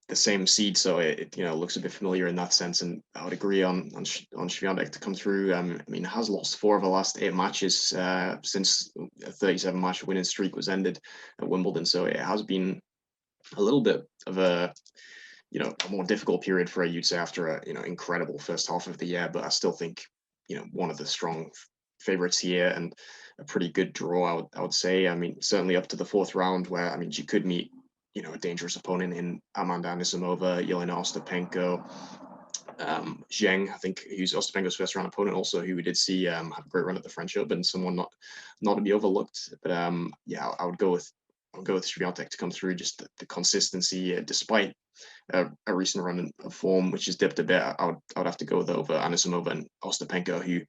the same seed, so it looks a bit familiar in that sense. And I would agree on Swiatek to come through. I mean, has lost 4 of the last 8 matches since a 37-match winning streak was ended at Wimbledon. So it has been a little bit of a more difficult period for her, you'd say, after a incredible first half of the year. But I still think one of the strong favorites here, and a pretty good draw, I would say. I mean, certainly up to the 4th round, where I mean she could meet a dangerous opponent in Amanda Anisimova, Yelena Ostapenko, Zheng, I think, who's Ostapenko's first round opponent, also, who we did see have a great run at the French Open, someone not to be overlooked. But yeah, I would go with Swiatek to come through. Just the consistency, despite a recent run of form which has dipped a bit, I would have to go with over Anisimova and Ostapenko, who,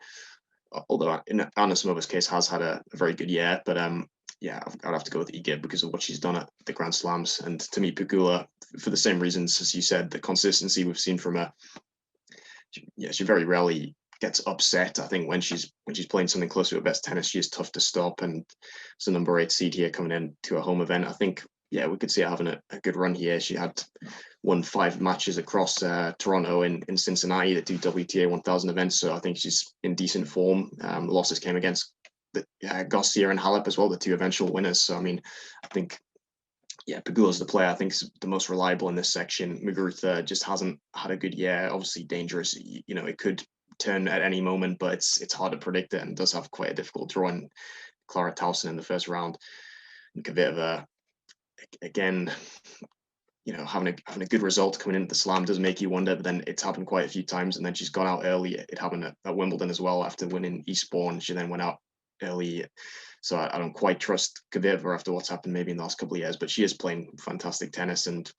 although in Anisimova's case has had a very good year, but yeah, I'd have to go with Iga because of what she's done at the Grand Slams. And to me, Pegula, for the same reasons as you said, the consistency we've seen from her. She very rarely gets upset. I think when she's playing something close to her best tennis, she is tough to stop. And it's a number 8 seed here coming into a home event. I think, yeah, we could see her having a good run here. She had won 5 matches across Toronto in Cincinnati, the 2 WTA 1000 events. So I think she's in decent form. The losses came against Garcia and Halep as well, the 2 eventual winners. So I mean, I think, yeah, Pegula's the player I think is the most reliable in this section. Muguruza just hasn't had a good year. Obviously dangerous. It could turn at any moment, but it's hard to predict it, and does have quite a difficult draw in Clara Towson in the first round. And Kvitova, again, having a good result coming into the Slam does make you wonder, but then it's happened quite a few times, and then she's gone out early. It happened at Wimbledon as well after winning Eastbourne. She then went out early. So I don't quite trust Kvitova after what's happened maybe in the last couple of years, but she is playing fantastic tennis and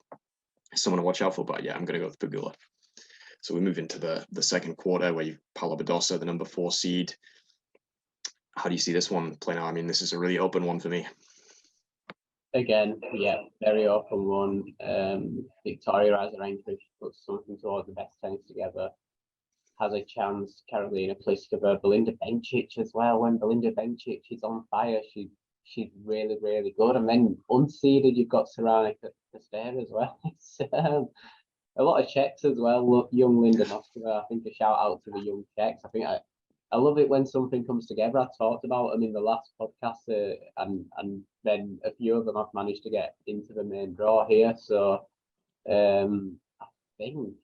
someone to watch out for. But yeah, I'm going to go with Pegula. So we move into the second quarter where you've Paula Badosa, the number 4 seed. How do you see this one playing out? I mean, this is a really open one for me. Again, yeah, very open one. Victoria Azarenka, if she puts something towards the best tennis together, has a chance. Karolina Pliskova, Belinda Bencic as well. When Belinda Bencic is on fire, she's really, really good. And then unseeded, you've got Serena Williams as well. It's a lot of Czechs as well. Look, young Linda Noskova, I think a shout out to the young Czechs. I think I love it when something comes together. I talked about them in the last podcast, and then a few of them have managed to get into the main draw here. So I think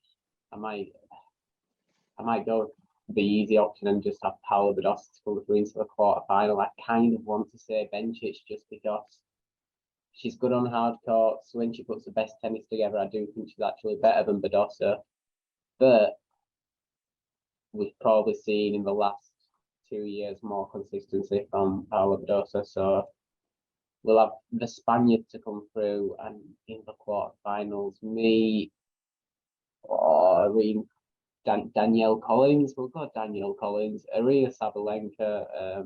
I might go the easy option and just have Paula Badosa to come through into the quarterfinal. I kind of want to say Bencic just because she's good on hard courts. When she puts the best tennis together, I do think she's actually better than Badosa. But we've probably seen in the last 2 years more consistency from Paula Badosa. So we'll have the Spaniard to come through, and in the quarterfinals, Danielle Collins. We'll go Danielle Collins. Aria Sabalenka.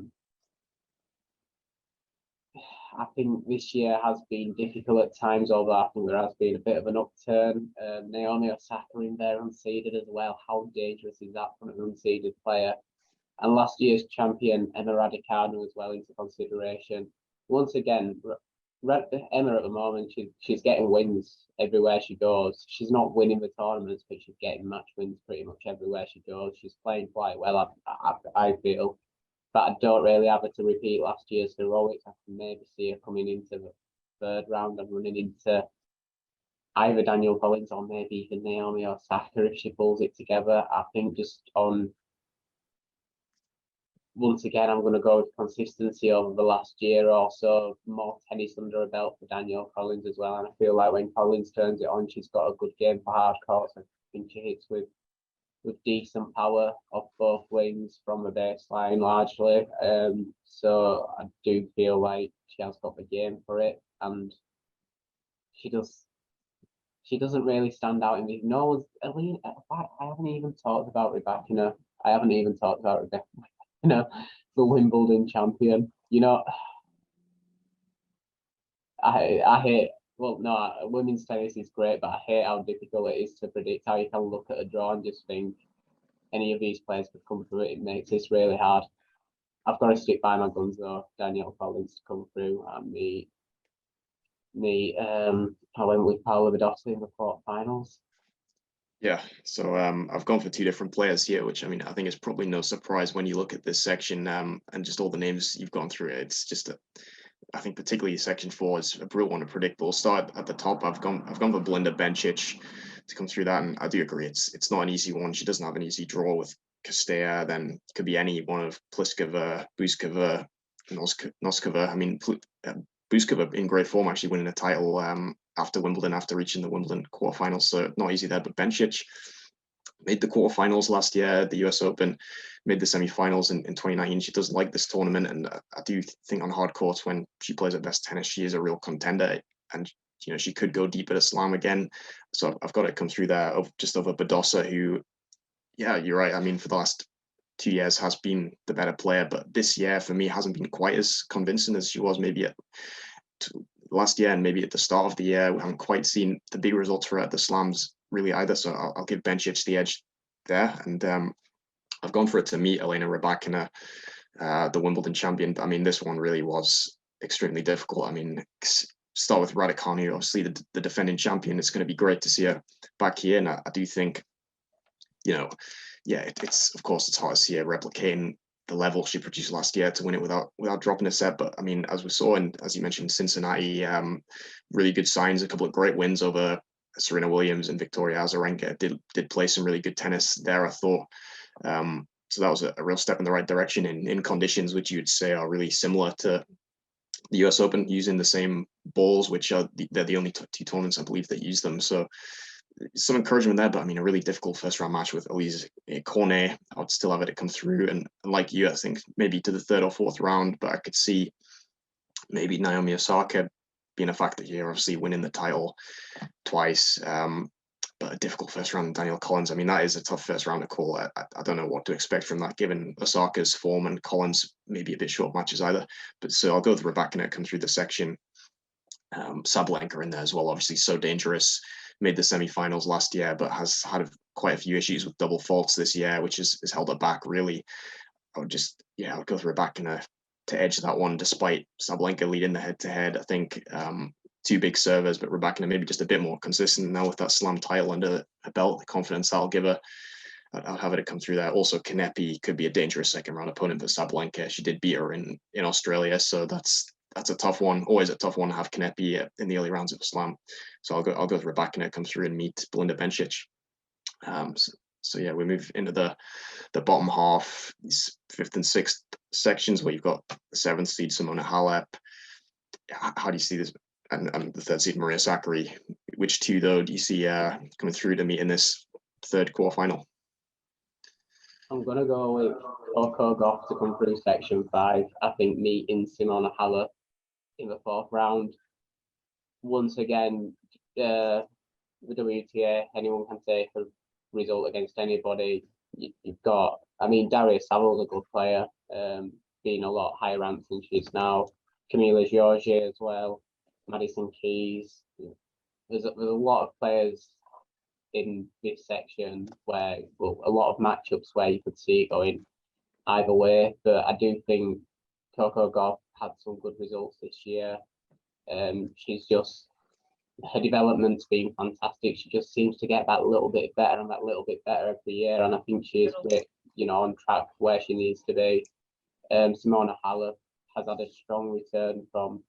I think this year has been difficult at times, although I think there has been a bit of an upturn. Naomi Osaka in there unseeded as well. How dangerous is that from an unseeded player? And last year's champion Emma Raducanu as well into consideration. Once again, Emma at the moment, she's getting wins everywhere she goes. She's not winning the tournaments, but she's getting match wins pretty much everywhere she goes. She's playing quite well, I feel. But I don't really have her to repeat last year's heroics. I can maybe see her coming into the third round and running into either Danielle Collins or maybe even Naomi Osaka if she pulls it together. I think just on, once again, I'm going to go with consistency over the last year or so, more tennis under her belt for Danielle Collins as well. And I feel like when Collins turns it on, she's got a good game for hard courts. I think she hits with decent power off both wings from the baseline largely. So I do feel like she has got the game for it, and she doesn't really stand out in the I haven't even talked about Rebecca. I haven't even talked about Rebecca, the Wimbledon champion. I hate. Well, no, women's tennis is great, but I hate how difficult it is to predict. How you can look at a draw and just think any of these players could come through it. It makes this really hard. I've got to stick by my guns though. Danielle Collins to come through, and I went with Paula Badosa in the quarterfinals. Yeah, so I've gone for two different players here, which I think is probably no surprise when you look at this section and just all the names you've gone through. It's just I think particularly section 4 is a brutal one to predict. But we'll start at the top. I've gone for Belinda Bencic to come through that, and I do agree it's not an easy one. She doesn't have an easy draw with Castella. Then it could be any one of Pliskova, Buskova, Noskova. Buskova in great form, actually winning a title after Wimbledon, after reaching the Wimbledon quarterfinals. So not easy there. But Bencic made the quarterfinals last year, the US Open, made the semifinals in 2019. She does like this tournament, and I do think on hard courts when she plays her best tennis, she is a real contender, and she could go deep at a slam again. So I've got to come through there just over Badosa, who, yeah, you're right. For the last 2 years has been the better player, but this year for me hasn't been quite as convincing as she was maybe at last year and maybe at the start of the year. We haven't quite seen the big results for her at the slams really either. So I'll give Bencic the edge there, and I've gone for it to meet Elena Rybakina, the Wimbledon champion. This one really was extremely difficult. Start with Raducanu, obviously the defending champion. It's going to be great to see her back here, and I do think, it's of course it's hard to see her replicating the level she produced last year to win it without dropping a set. But as we saw, and as you mentioned, Cincinnati, really good signs, a couple of great wins over Serena Williams and Victoria Azarenka. Did play some really good tennis there, I thought. So that was a real step in the right direction in conditions which you'd say are really similar to the US Open, using the same balls, which they're the only two tournaments I believe that use them. So some encouragement there, but a really difficult first round match with Elise Cornet. I would still have it to come through, and like you, I think maybe to the third or fourth round, but I could see maybe Naomi Osaka being a factor here, obviously winning the title twice. But a difficult first round, Danielle Collins. That is a tough first round to call. I don't know what to expect from that, given Osaka's form and Collins maybe a bit short matches either. But so I'll go with Rybakina, come through the section. Sabalenka in there as well, obviously so dangerous. Made the semi-finals last year, but has had quite a few issues with double faults this year, which has held her back really. I'll go with Rybakina to edge that one, despite Sabalenka leading the head-to-head. I think two big servers, but Rybakina maybe just a bit more consistent now with that slam title under her belt. The confidence that'll give her, I'll have it to come through there. Also, Kanepi could be a dangerous second-round opponent for Sabalenka. She did beat her in Australia, so that's a tough one. Always a tough one to have Kanepi in the early rounds of a slam. So I'll go with Rybakina, come through and meet Belinda Bencic. So we move into the bottom half, these 5th and 6th sections where you've got the 7th seed Simona Halep. How do you see this? And the 3rd seed Maria Sakkari. Which two though do you see coming through to meet in this third quarterfinal? I'm gonna go with Coco Gauff to come through section 5. I think meeting Simona Halep in the 4th round. Once again, the WTA, anyone can take a result against anybody. You've got, I mean, Daria Saval's a good player, being a lot higher ranked than she is now. Camila Giorgi as well, Madison Keys. There's a lot of players in this section where, well, a lot of matchups where you could see it going either way. But I do think Coco Gauff had some good results this year. She's just, her development's been fantastic. She just seems to get that little bit better and that little bit better every year. And I think she's, on track where she needs to be. Simona Halep has had a strong return from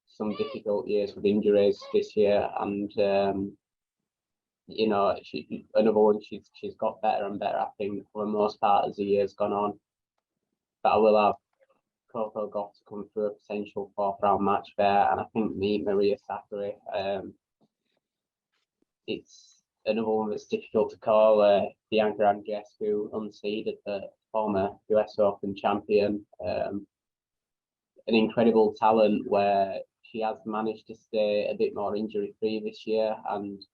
some difficult years with injuries this year, and she, another one, she's got better and better, I think, for the most part as the year's gone on. But I will have Coco Gauff to come through a potential 4th round match there, and I think meet Maria Sakkari. It's another one that's difficult to call. Bianca Andreescu, unseeded, the former US Open champion, an incredible talent where she has managed to stay a bit more injury free this year and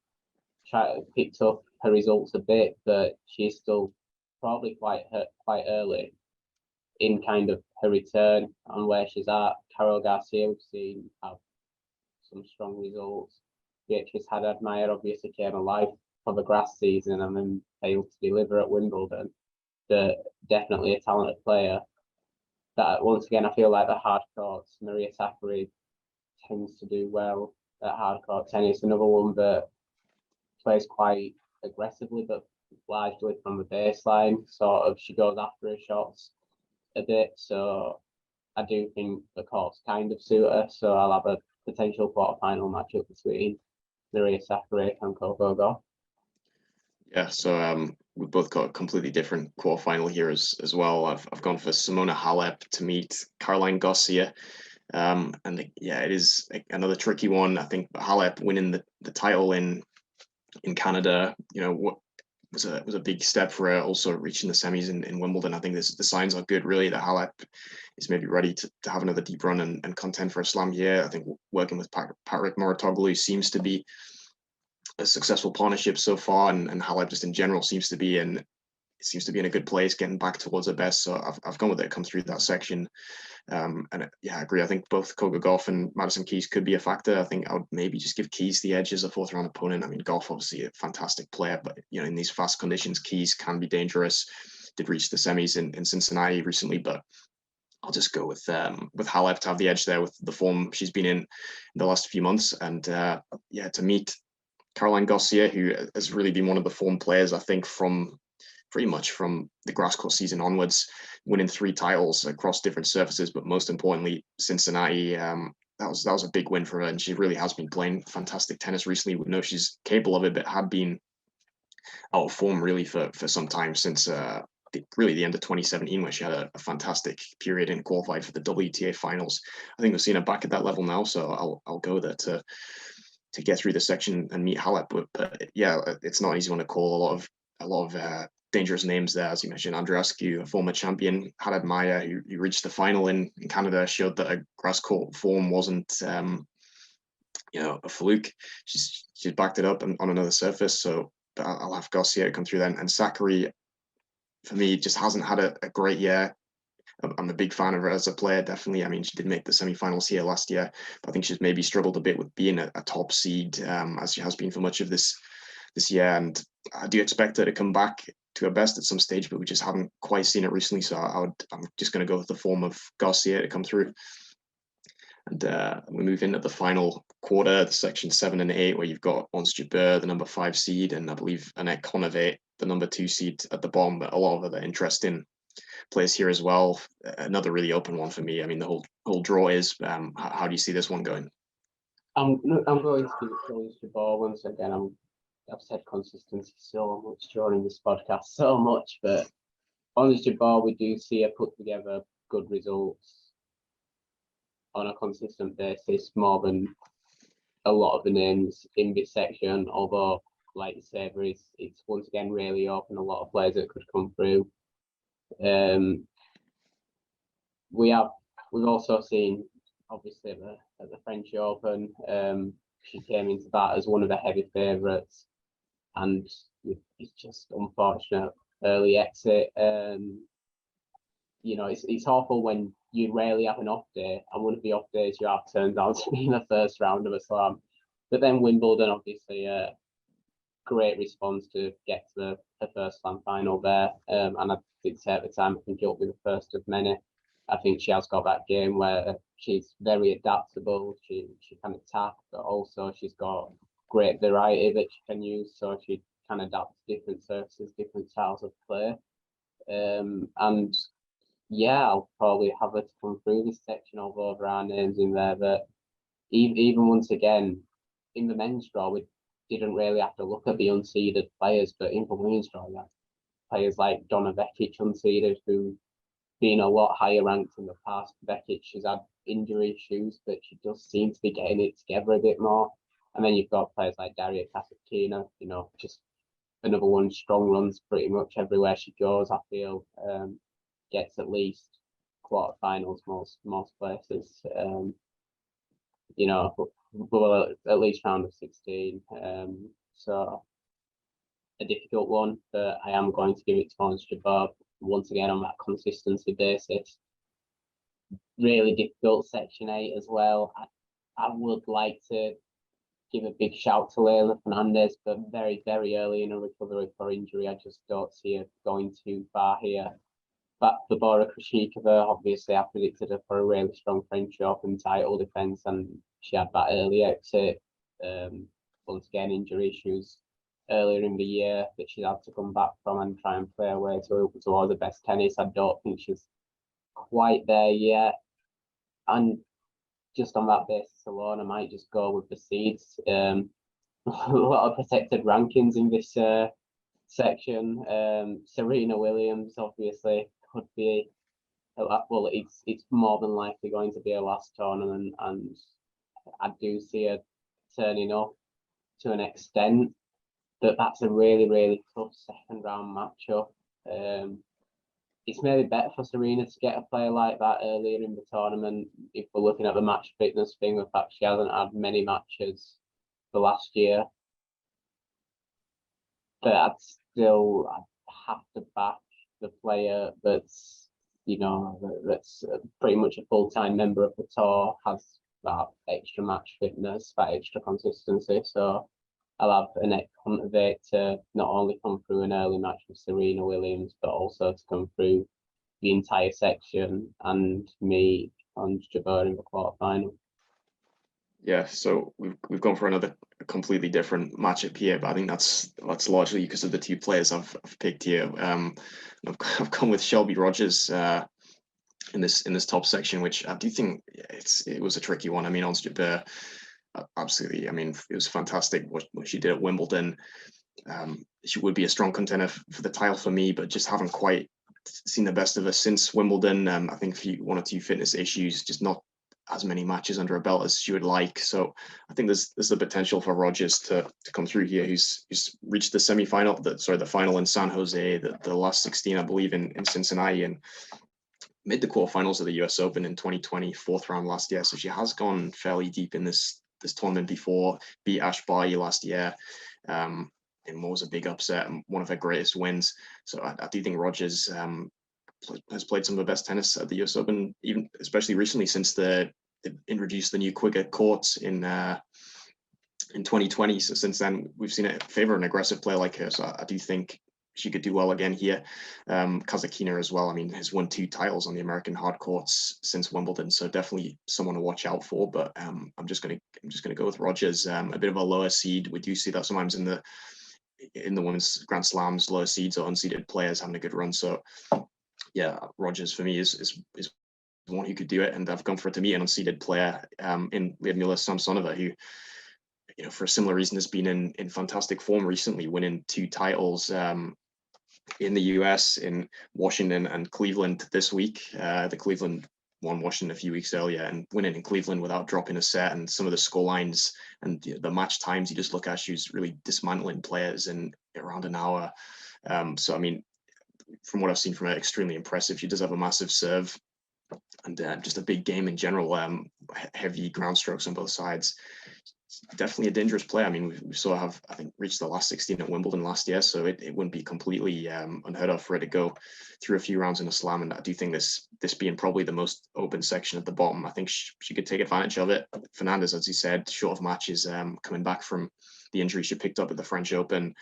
picked up her results a bit, but she's still probably quite early in kind of her return on where she's at. Carol Garcia, we've seen have some strong results. Beatrice Haddad-Mayer obviously came alive for the grass season and then failed to deliver at Wimbledon. But definitely a talented player. That, once again, I feel like the hard courts, Maria Sakkari tends to do well at hard court tennis. Another one that plays quite aggressively, but largely from the baseline. Sort of, she goes after her shots a bit. So I do think the courts kind of suit her. So I'll have a potential quarterfinal matchup between Maria Sakkari and Coco Gauff. Yeah, so we've both got a completely different quarterfinal here as well. I've gone for Simona Halep to meet Caroline Garcia. It is another tricky one. I think Halep winning the title in Canada, was a big step for her. Also reaching the semis in Wimbledon. I think the signs are good, really, that Halep is maybe ready to have another deep run and contend for a slam here. I think working with Patrick Mouratoglou seems to be a successful partnership so far, and Halep just in general seems to be in a good place, getting back towards her best. So I've gone with it, come through that section. I agree. I think both Coco Gauff and Madison Keys could be a factor. I think I would maybe just give Keys the edge as a 4th round opponent. I mean, Gauff obviously a fantastic player, but in these fast conditions, Keys can be dangerous. Did reach the semis in Cincinnati recently, but I'll just go with Halep to have the edge there with the form she's been in the last few months, and to meet Caroline Garcia, who has really been one of the form players, I think, from pretty much from the grass court season onwards, winning 3 titles across different surfaces, but most importantly, Cincinnati. That was a big win for her, and she really has been playing fantastic tennis recently. We know she's capable of it, but had been out of form really for some time, since really the end of 2017, where she had a fantastic period and qualified for the WTA finals. I think we've seen her back at that level now, so I'll go there to get through the section and meet Halep. But yeah, it's not an easy one to call. A lot of dangerous names there, as you mentioned. Andreescu, a former champion, Haddad-Mayer, who reached the final in Canada, showed that a grass court form wasn't a fluke. She's backed it up on another surface. So I'll have Garcia come through then. And Sakkari, for me, just hasn't had a great year. I'm a big fan of her as a player, definitely. I mean, she did make the semi-finals here last year, but I think she's maybe struggled a bit with being a top seed, as she has been for much of this year. And I do expect her to come back to her best at some stage, but we just haven't quite seen it recently. So I'm just going to go with the form of Garcia to come through. And we move into the final quarter, the section 7 and 8, where you've got Ons Jabeur, the number 5 seed, and I believe Annette Kontaveit, the number 2 seed at the bottom. But a lot of other interesting players here as well. Another really open one for me. I mean, the whole draw is. How do you see this one going? I'm going to Ons Jabeur once again. I've said consistency so much during this podcast, so much, but Ons Jabeur, we do see her put together good results on a consistent basis, more than a lot of the names in this section. Although, like you say, it's once again really open, a lot of players that could come through. We've also seen, obviously, at the French Open, she came into that as one of the heavy favourites, and it's just unfortunate early exit. You know, it's awful when you rarely have an off day, and one of the off days you have turns out to be in the first round of a slam. But then Wimbledon, obviously, great response to get to the first slam final there. And I did say at the time, I think it'll be the first of many. I think she has got that game where she's very adaptable. She can attack, but also she's got great variety that she can use, so she can adapt to different surfaces, different styles of play. And yeah, I'll probably have her to come through this section, although there are names in there that even once again, in the men's draw, we didn't really have to look at the unseeded players, but in the women's draw, yeah, players like Donna Vekic unseeded, who been a lot higher ranked in the past. Vekic, she's had injury issues, but she does seem to be getting it together a bit more. And then you've got players like Daria Kasatkina, you know, just another one, strong runs pretty much everywhere she goes, I feel. Gets at least quarterfinals most places. You know, well, at least round of 16. So a difficult one, but I am going to give it to Ons Jabeur once again on that consistency basis. Really difficult section 8 as well. I would like to give a big shout to Leylah Fernandez, but very, very early in her recovery for injury. I just don't see her going too far here. But Barbora Krejcikova, obviously, I predicted her for a really strong French Open title defence, and she had that early exit. Once again, injury issues earlier in the year that she had to come back from and try and play her way towards the best tennis. I don't think she's quite there yet. And just on that basis alone, I might just go with the seeds. A lot of protected rankings in this section. Serena Williams, obviously, could be, well, it's more than likely going to be her last tournament, and I do see her turning up to an extent. But that's a really, really tough second round matchup. It's maybe better for Serena to get a player like that earlier in the tournament. If we're looking at the match fitness thing, the fact she hasn't had many matches for last year. But I'd have to back the player that's, you know, that's pretty much a full-time member of the tour, has that extra match fitness, that extra consistency. So I'll have Annette Kontaveit to not only come through an early match with Serena Williams, but also to come through the entire section and me on Jabeur in the quarterfinal. Yeah, so we've gone for another completely different matchup here, but I think that's largely because of the two players I've picked here. I've gone with Shelby Rogers in this top section, which I do think it was a tricky one. I mean, Ons Jabeur, absolutely. I mean, it was fantastic what she did at Wimbledon. She would be a strong contender for the title for me, but just haven't quite seen the best of her since Wimbledon. I think one or two fitness issues, just not as many matches under her belt as she would like. So I think there's the potential for Rogers to come through here. Who's reached the semi-final, the final in San Jose, the last 16, I believe, in Cincinnati, and made the quarterfinals of the US Open in 2020, fourth round last year. So she has gone fairly deep in this tournament before, beat Ash Barty last year. And what was a big upset and one of her greatest wins. So I do think Rogers has played some of the best tennis at the US Open, even especially recently since they introduced the new quicker courts in 2020. So since then, we've seen it favor an aggressive player like her. So I do think she could do well again here. Kasatkina as well. I mean, has won 2 titles on the American hard courts since Wimbledon, so definitely someone to watch out for. But I'm just gonna go with Rogers. A bit of a lower seed. We do see that sometimes in the women's Grand Slams, lower seeds or unseeded players having a good run. So yeah, Rogers for me is one who could do it, and I've gone for it to me an unseeded player in Lyudmila Samsonova, who, you know, for a similar reason has been in fantastic form recently, winning 2 titles in the US, in Washington and Cleveland this week. The Cleveland won Washington a few weeks earlier, and winning in Cleveland without dropping a set, and some of the score lines and the match times you just look at, she was really dismantling players in around an hour. So I mean, from what I've seen from her, extremely impressive. She does have a massive serve and just a big game in general. Heavy ground strokes on both sides. Definitely a dangerous player. I mean, we saw have, I think, reached the last 16 at Wimbledon last year, so it wouldn't be completely unheard of for her to go through a few rounds in a slam. And I do think this being probably the most open section at the bottom, I think she could take advantage of it. Fernandez, as he said, short of matches, coming back from the injury she picked up at the French Open. And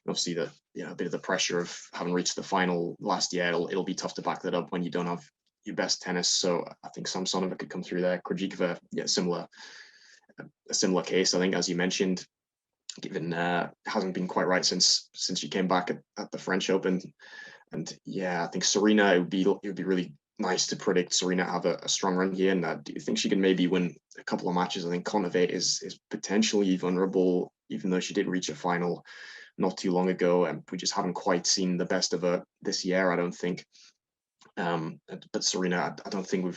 obviously, a bit of the pressure of having reached the final last year. It'll be tough to back that up when you don't have your best tennis. So I think Samsonova could come through there. Krejcikova, a similar case, I think, as you mentioned, given hasn't been quite right since she came back at the French Open. And yeah, I think Serena, it would be really nice to predict Serena have a strong run here. And do you think she can maybe win a couple of matches? I think Kontaveit is potentially vulnerable, even though she did reach a final not too long ago, and we just haven't quite seen the best of her this year, I don't think. But Serena, I don't think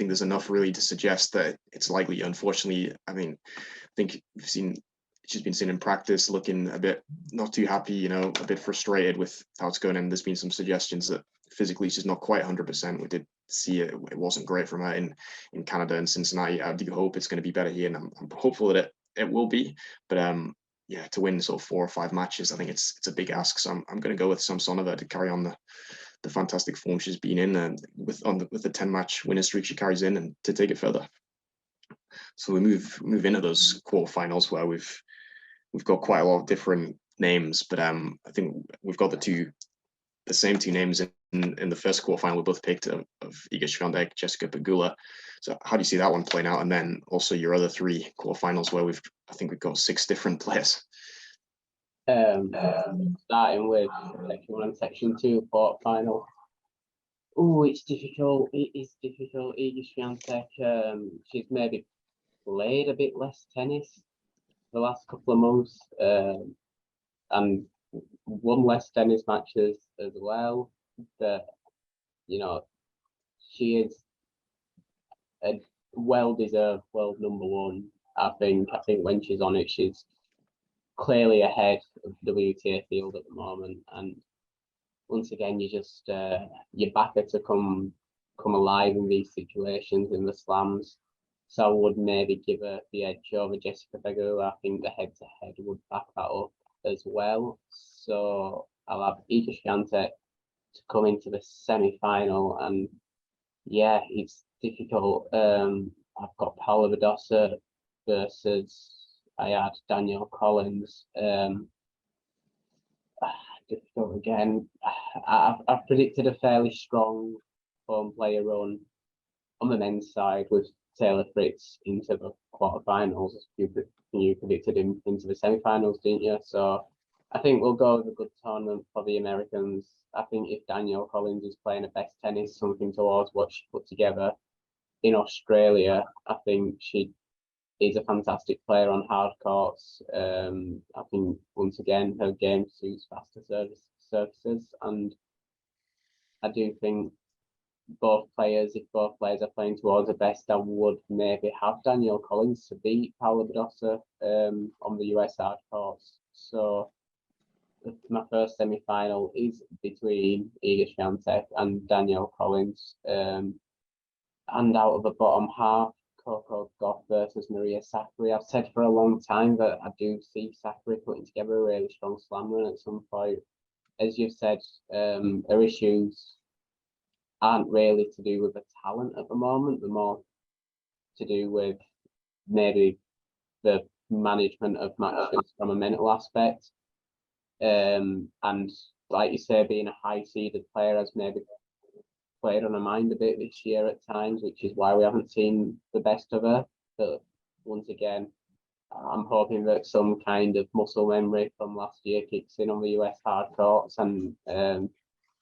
there's enough really to suggest that it's likely. Unfortunately, I mean, I think she's been seen in practice looking a bit not too happy, a bit frustrated with how it's going. And there's been some suggestions that physically she's not quite 100%. We did see it wasn't great from her in Canada and Cincinnati. I do hope it's going to be better here, and I'm hopeful that it will be. But yeah, to win sort of 4 or 5 matches, I think it's a big ask. So I'm going to go with Samsonova to carry on the fantastic form she's been in, and with the 10-match winning streak she carries in, and to take it further. So we move into those quarterfinals where we've got quite a lot of different names, but I think we've got the same two names in the first quarterfinal we both picked of Iga Swiatek, Jessica Pegula. So how do you see that one playing out? And then also your other 3 quarterfinals where I think we've got 6 different players. Starting with section 1 and section 2 quarterfinal. Oh, it's difficult. It is difficult. Iga Swiatek, she's maybe played a bit less tennis the last couple of months, and won less tennis matches as well. But she is a well-deserved world number 1. I think when she's on it, she's clearly ahead of the WTA field at the moment. And once again, you back her to come alive in these situations in the slams. So I would maybe give her the edge over Jessica Pegula. I think the head-to-head would back that up as well. So I'll have Iga Swiatek to come into the semi-final, and yeah, it's difficult. I've got Paula Badosa versus Daniil Collins. Difficult again. I've predicted a fairly strong home player run on the men's side with Taylor Fritz into the quarterfinals. You predicted him into the semi-finals, didn't you? So I think we'll go with a good tournament for the Americans. I think if Daniil Collins is playing a best tennis, something towards what she put together in Australia, I think she is a fantastic player on hard courts. I think once again her game suits faster surfaces, and I do think if both players are playing towards the best, I would maybe have Daniil Collins to beat Paula Badosa on the US hard courts. So my first semi-final is between Iga Swiatek and Daniil Collins. And out of the bottom half, Coco Gauff versus Maria Sakkari. I've said for a long time that I do see Sakkari putting together a really strong slam run at some point. As you've said, her issues aren't really to do with the talent at the moment. They're more to do with maybe the management of matches from a mental aspect. And like you say, being a high-seeded player has maybe played on her mind a bit this year at times, which is why we haven't seen the best of her. But once again, I'm hoping that some kind of muscle memory from last year kicks in on the US hard courts, and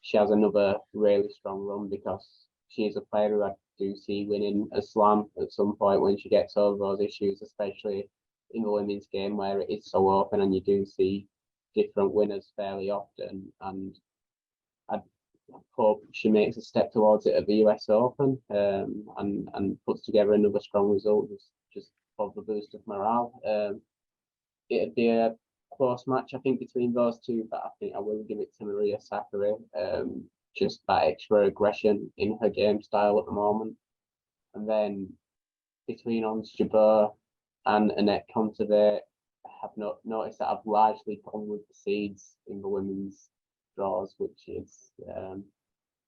she has another really strong run, because she is a player who I do see winning a slam at some point when she gets over those issues, especially in the women's game where it is so open and you do see different winners fairly often. And I hope she makes a step towards it at the US Open, and puts together another strong result just for the boost of morale. It'd be a close match, I think, between those two, but I think I will give it to Maria Sakkari. Just that extra aggression in her game style at the moment. And then between Ons Jabeur and Annette Kontaveit, I have not noticed that I've largely gone with the seeds in the women's draws, which is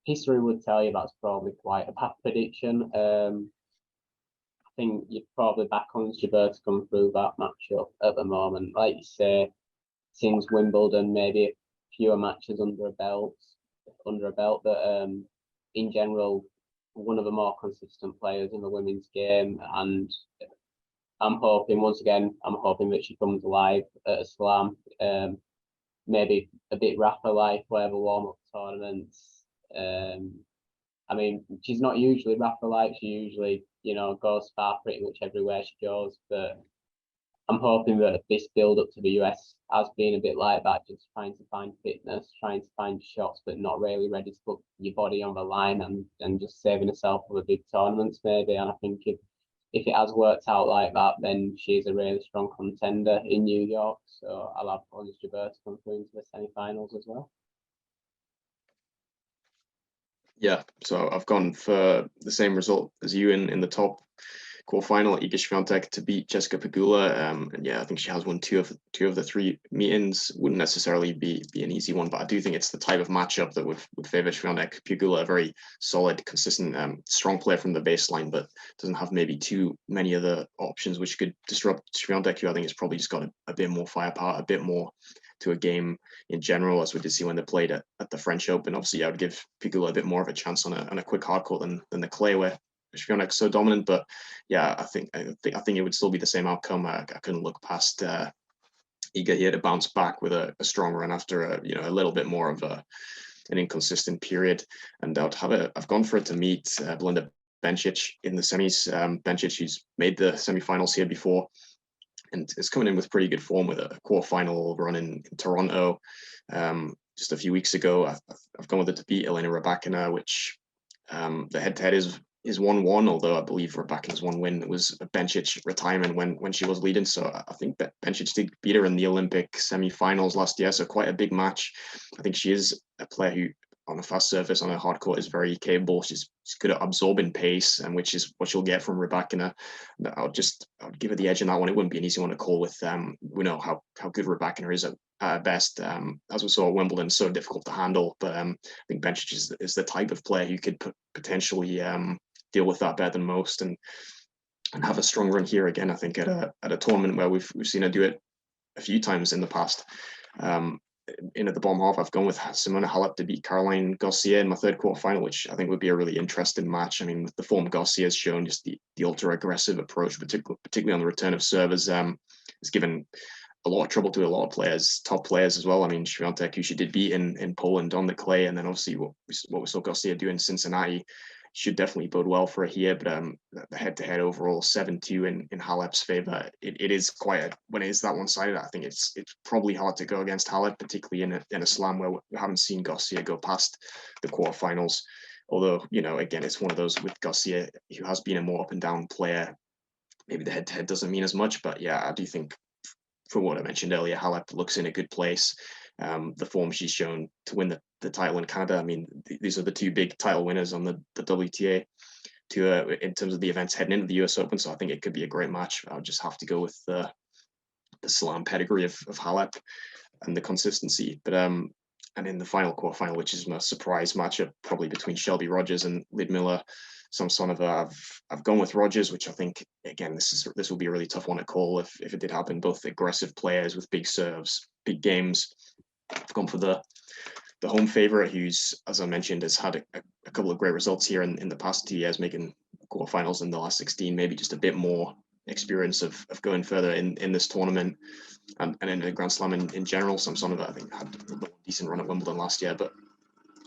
history would tell you that's probably quite a bad prediction. I think you'd probably back Ons Jabeur to come through that matchup at the moment. Like you say, since Wimbledon, maybe fewer matches under a belt, but in general, one of the more consistent players in the women's game, and I'm hoping that she comes alive at a slam, maybe a bit Rafa-like, whatever warm-up tournaments. I mean, she's not usually Rafa-like. She usually, goes far pretty much everywhere she goes. But I'm hoping that this build-up to the US has been a bit like that, just trying to find fitness, trying to find shots, but not really ready to put your body on the line and just saving herself for the big tournaments maybe. And I think if it has worked out like that, then she's a really strong contender in New York. So I'll have Ons Jabeur to come through into the semi-finals as well. Yeah, so I've gone for the same result as you in the top quarterfinal. Iga Swiatek to beat Jessica Pegula. And yeah, I think she has won two of the three meetings. Wouldn't necessarily be an easy one, but I do think it's the type of matchup that would favour Swiatek. Pegula, a very solid, consistent, strong player from the baseline, but doesn't have maybe too many other options which could disrupt Swiatek, who I think has probably just got a bit more firepower, a bit more to a game in general, as we did see when they played at the French Open. Obviously, I would give Pegula a bit more of a chance on a quick hard court than the clay, where Swiatek's so dominant. But yeah, I think it would still be the same outcome. I couldn't look past Iga here to bounce back with a strong run after a little bit more of an inconsistent period. And I've gone for it to meet Belinda Bencic in the semis. Bencic, who's made the semifinals here before, and is coming in with pretty good form with a quarterfinal run in Toronto just a few weeks ago. I've gone with it to beat Elena Rybakina, which the head-to-head is 1-1, although I believe Rybakina's one win was a Bencic retirement when she was leading. So I think that Bencic did beat her in the Olympic semi-finals last year, so quite a big match. I think she is a player who, on a fast surface, on a hard court, is very capable. She's good at absorbing pace, and which is what you'll get from Rybakina. I would give her the edge in that one. It wouldn't be an easy one to call with. We know how good Rybakina is at best. As we saw at Wimbledon, so difficult to handle. But I think Bencic is the type of player who could potentially deal with that better than most, and have a strong run here again. I think at a tournament where we've seen her do it a few times in the past. In at the bottom half, I've gone with Simona Halep to beat Caroline Garcia in my third quarterfinal, which I think would be a really interesting match. I mean, with the form Garcia has shown, just the ultra aggressive approach, particularly on the return of servers, has given a lot of trouble to a lot of players, top players as well. I mean, Swiatek, who she did beat in Poland on the clay, and then obviously what we saw Garcia do in Cincinnati, should definitely bode well for her here. But the head-to-head overall 7-2 in Halep's favor. It is quite when it is that one-sided. I think it's probably hard to go against Halep, particularly in a slam where we haven't seen Garcia go past the quarterfinals. Although, again, it's one of those with Garcia, who has been a more up and down player. Maybe the head-to-head doesn't mean as much, but yeah, I do think, for what I mentioned earlier, Halep looks in a good place. The form she's shown to win the title in Canada. I mean, these are the two big title winners on the WTA in terms of the events heading into the US Open. So I think it could be a great match. I would just have to go with the slam pedigree of Halep and the consistency. But and in the final quarterfinal, which is my surprise matchup, probably between Shelby Rogers and Lyudmila Samsonova, I've gone with Rogers, which I think, again, this will be a really tough one to call if it did happen. Both aggressive players with big serves, big games. I've gone for the home favorite, who's, as I mentioned, has had a couple of great results here in the past 2 years, making quarterfinals in the last 16, maybe just a bit more experience of going further in this tournament and in the Grand Slam in general. Samsonova, I think, had a decent run at Wimbledon last year, but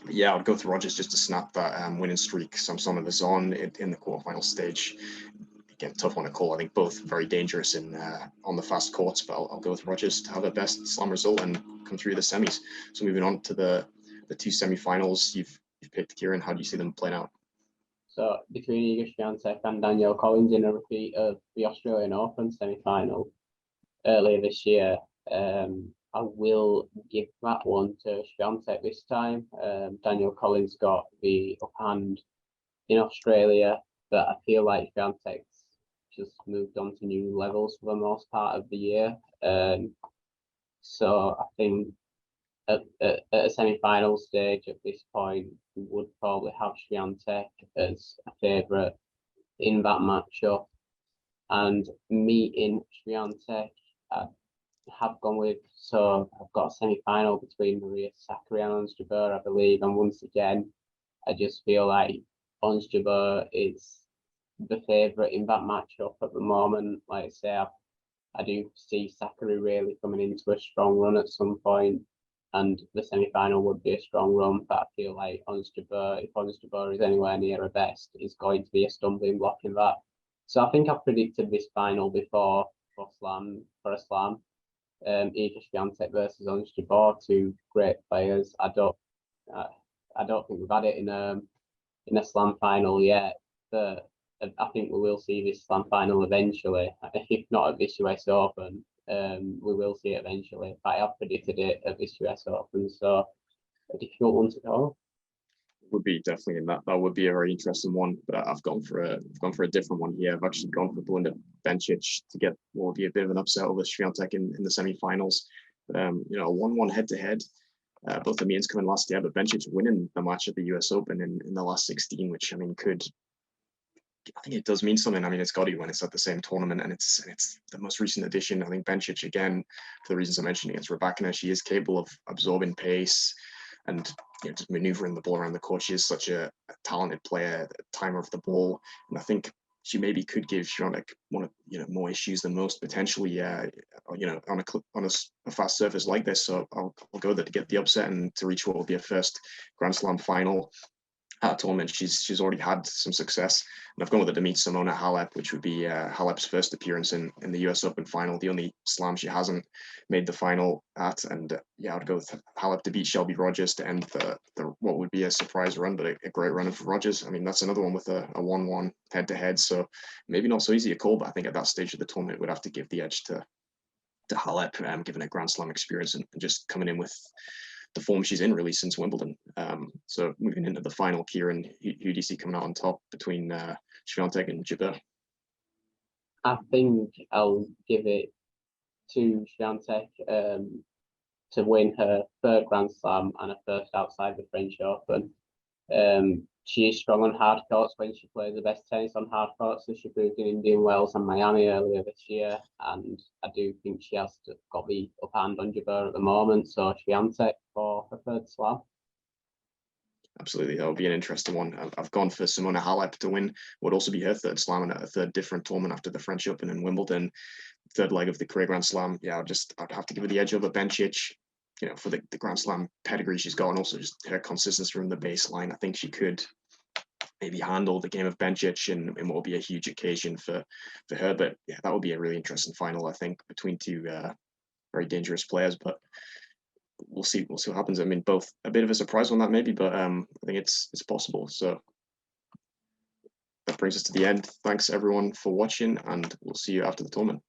yeah, I'd go with Rogers just to snap that winning streak Samsonova's on in the quarterfinal stage. Again, tough one to call. I think both very dangerous on the fast courts, but I'll go with Rogers to have a best slam result and come through the semis. So moving on to the two semifinals, you've picked, Kieran. How do you see them playing out? So between Iga Swiatek and Daniil Collins in a repeat of the Australian Open semi-final earlier this year, I will give that one to Swiatek this time. Daniil Collins got the upperhand in Australia, but I feel like Swiatek's just moved on to new levels for the most part of the year. So I think at a semi-final stage at this point, we would probably have Swiatek as a favourite in that matchup. And meeting Swiatek, I have gone with, so I've got a semi-final between Maria Sakkari and Ons Jabeur, I believe. And once again, I just feel like Ons Jabeur is the favourite in that matchup at the moment. Like I say, I do see Sakkari really coming into a strong run at some point, and the semi-final would be a strong run. But I feel like Ons Jabeur, if Ons Jabeur is anywhere near her best, is going to be a stumbling block in that. So I think I've predicted this final before for a slam. Iga Swiatek versus Ons Jabeur, two great players. I don't think we've had it in a slam final yet, but I think we will see this slam final eventually. If not at this US Open, we will see it eventually. But I have predicted it at this US Open, so a difficult one to call. Would be definitely in that. That would be a very interesting one. But I've gone for a different one here. I've actually gone for Belinda Bencic to get what will be a bit of an upset over Swiatek in the semi-finals. But a 1-1 head-to-head. Both the meetings coming last year, but Bencic winning the match at the US Open in the last 16, which I think it does mean something. I mean, it's got to when it's at the same tournament, and it's the most recent edition. I think Bencic, again, for the reasons I mentioned against Raducanu, she is capable of absorbing pace and just maneuvering the ball around the court. She is such a talented player, a timer of the ball, and I think she maybe could give Swiatek more issues than most potentially. On a fast surface like this. So I'll go there to get the upset and to reach what will be a first Grand Slam final tournament. She's already had some success, and I've gone with her to meet Simona Halep, which would be Halep's first appearance in the US Open final, the only slam she hasn't made the final at. And I'd go with Halep to beat Shelby Rogers to end the what would be a surprise run, but a great run for Rogers. I mean, that's another one with a 1-1 head-to-head, so maybe not so easy a call, but I think at that stage of the tournament would have to give the edge to Halep, given a Grand Slam experience and just coming in with the form she's in really since Wimbledon. So moving into the final, Kieran, who do you see coming out on top between Swiatek and Jabeur? I think I'll give it to Swiatek to win her third Grand Slam and her first outside the French Open. She is strong on hard courts when she plays the best tennis on hard courts, as she proved in Indian Wells and Miami earlier this year. And I do think she has got the upper hand on Jabeur at the moment. So Swiatek for her third slam. Absolutely, that'll be an interesting one. I've gone for Simona Halep to win. Would also be her third slam and a third different tournament after the French Open and Wimbledon. Third leg of the career Grand Slam. I'd have to give her the edge over Bencic. For the Grand Slam pedigree she's got, and also just her consistency from the baseline. I think she could maybe handle the game of Bencic in what will be a huge occasion for her. But that would be a really interesting final, I think, between two very dangerous players. But we'll see what happens. I mean, both a bit of a surprise on that maybe, but I think it's possible. So that brings us to the end. Thanks everyone for watching, and we'll see you after the tournament.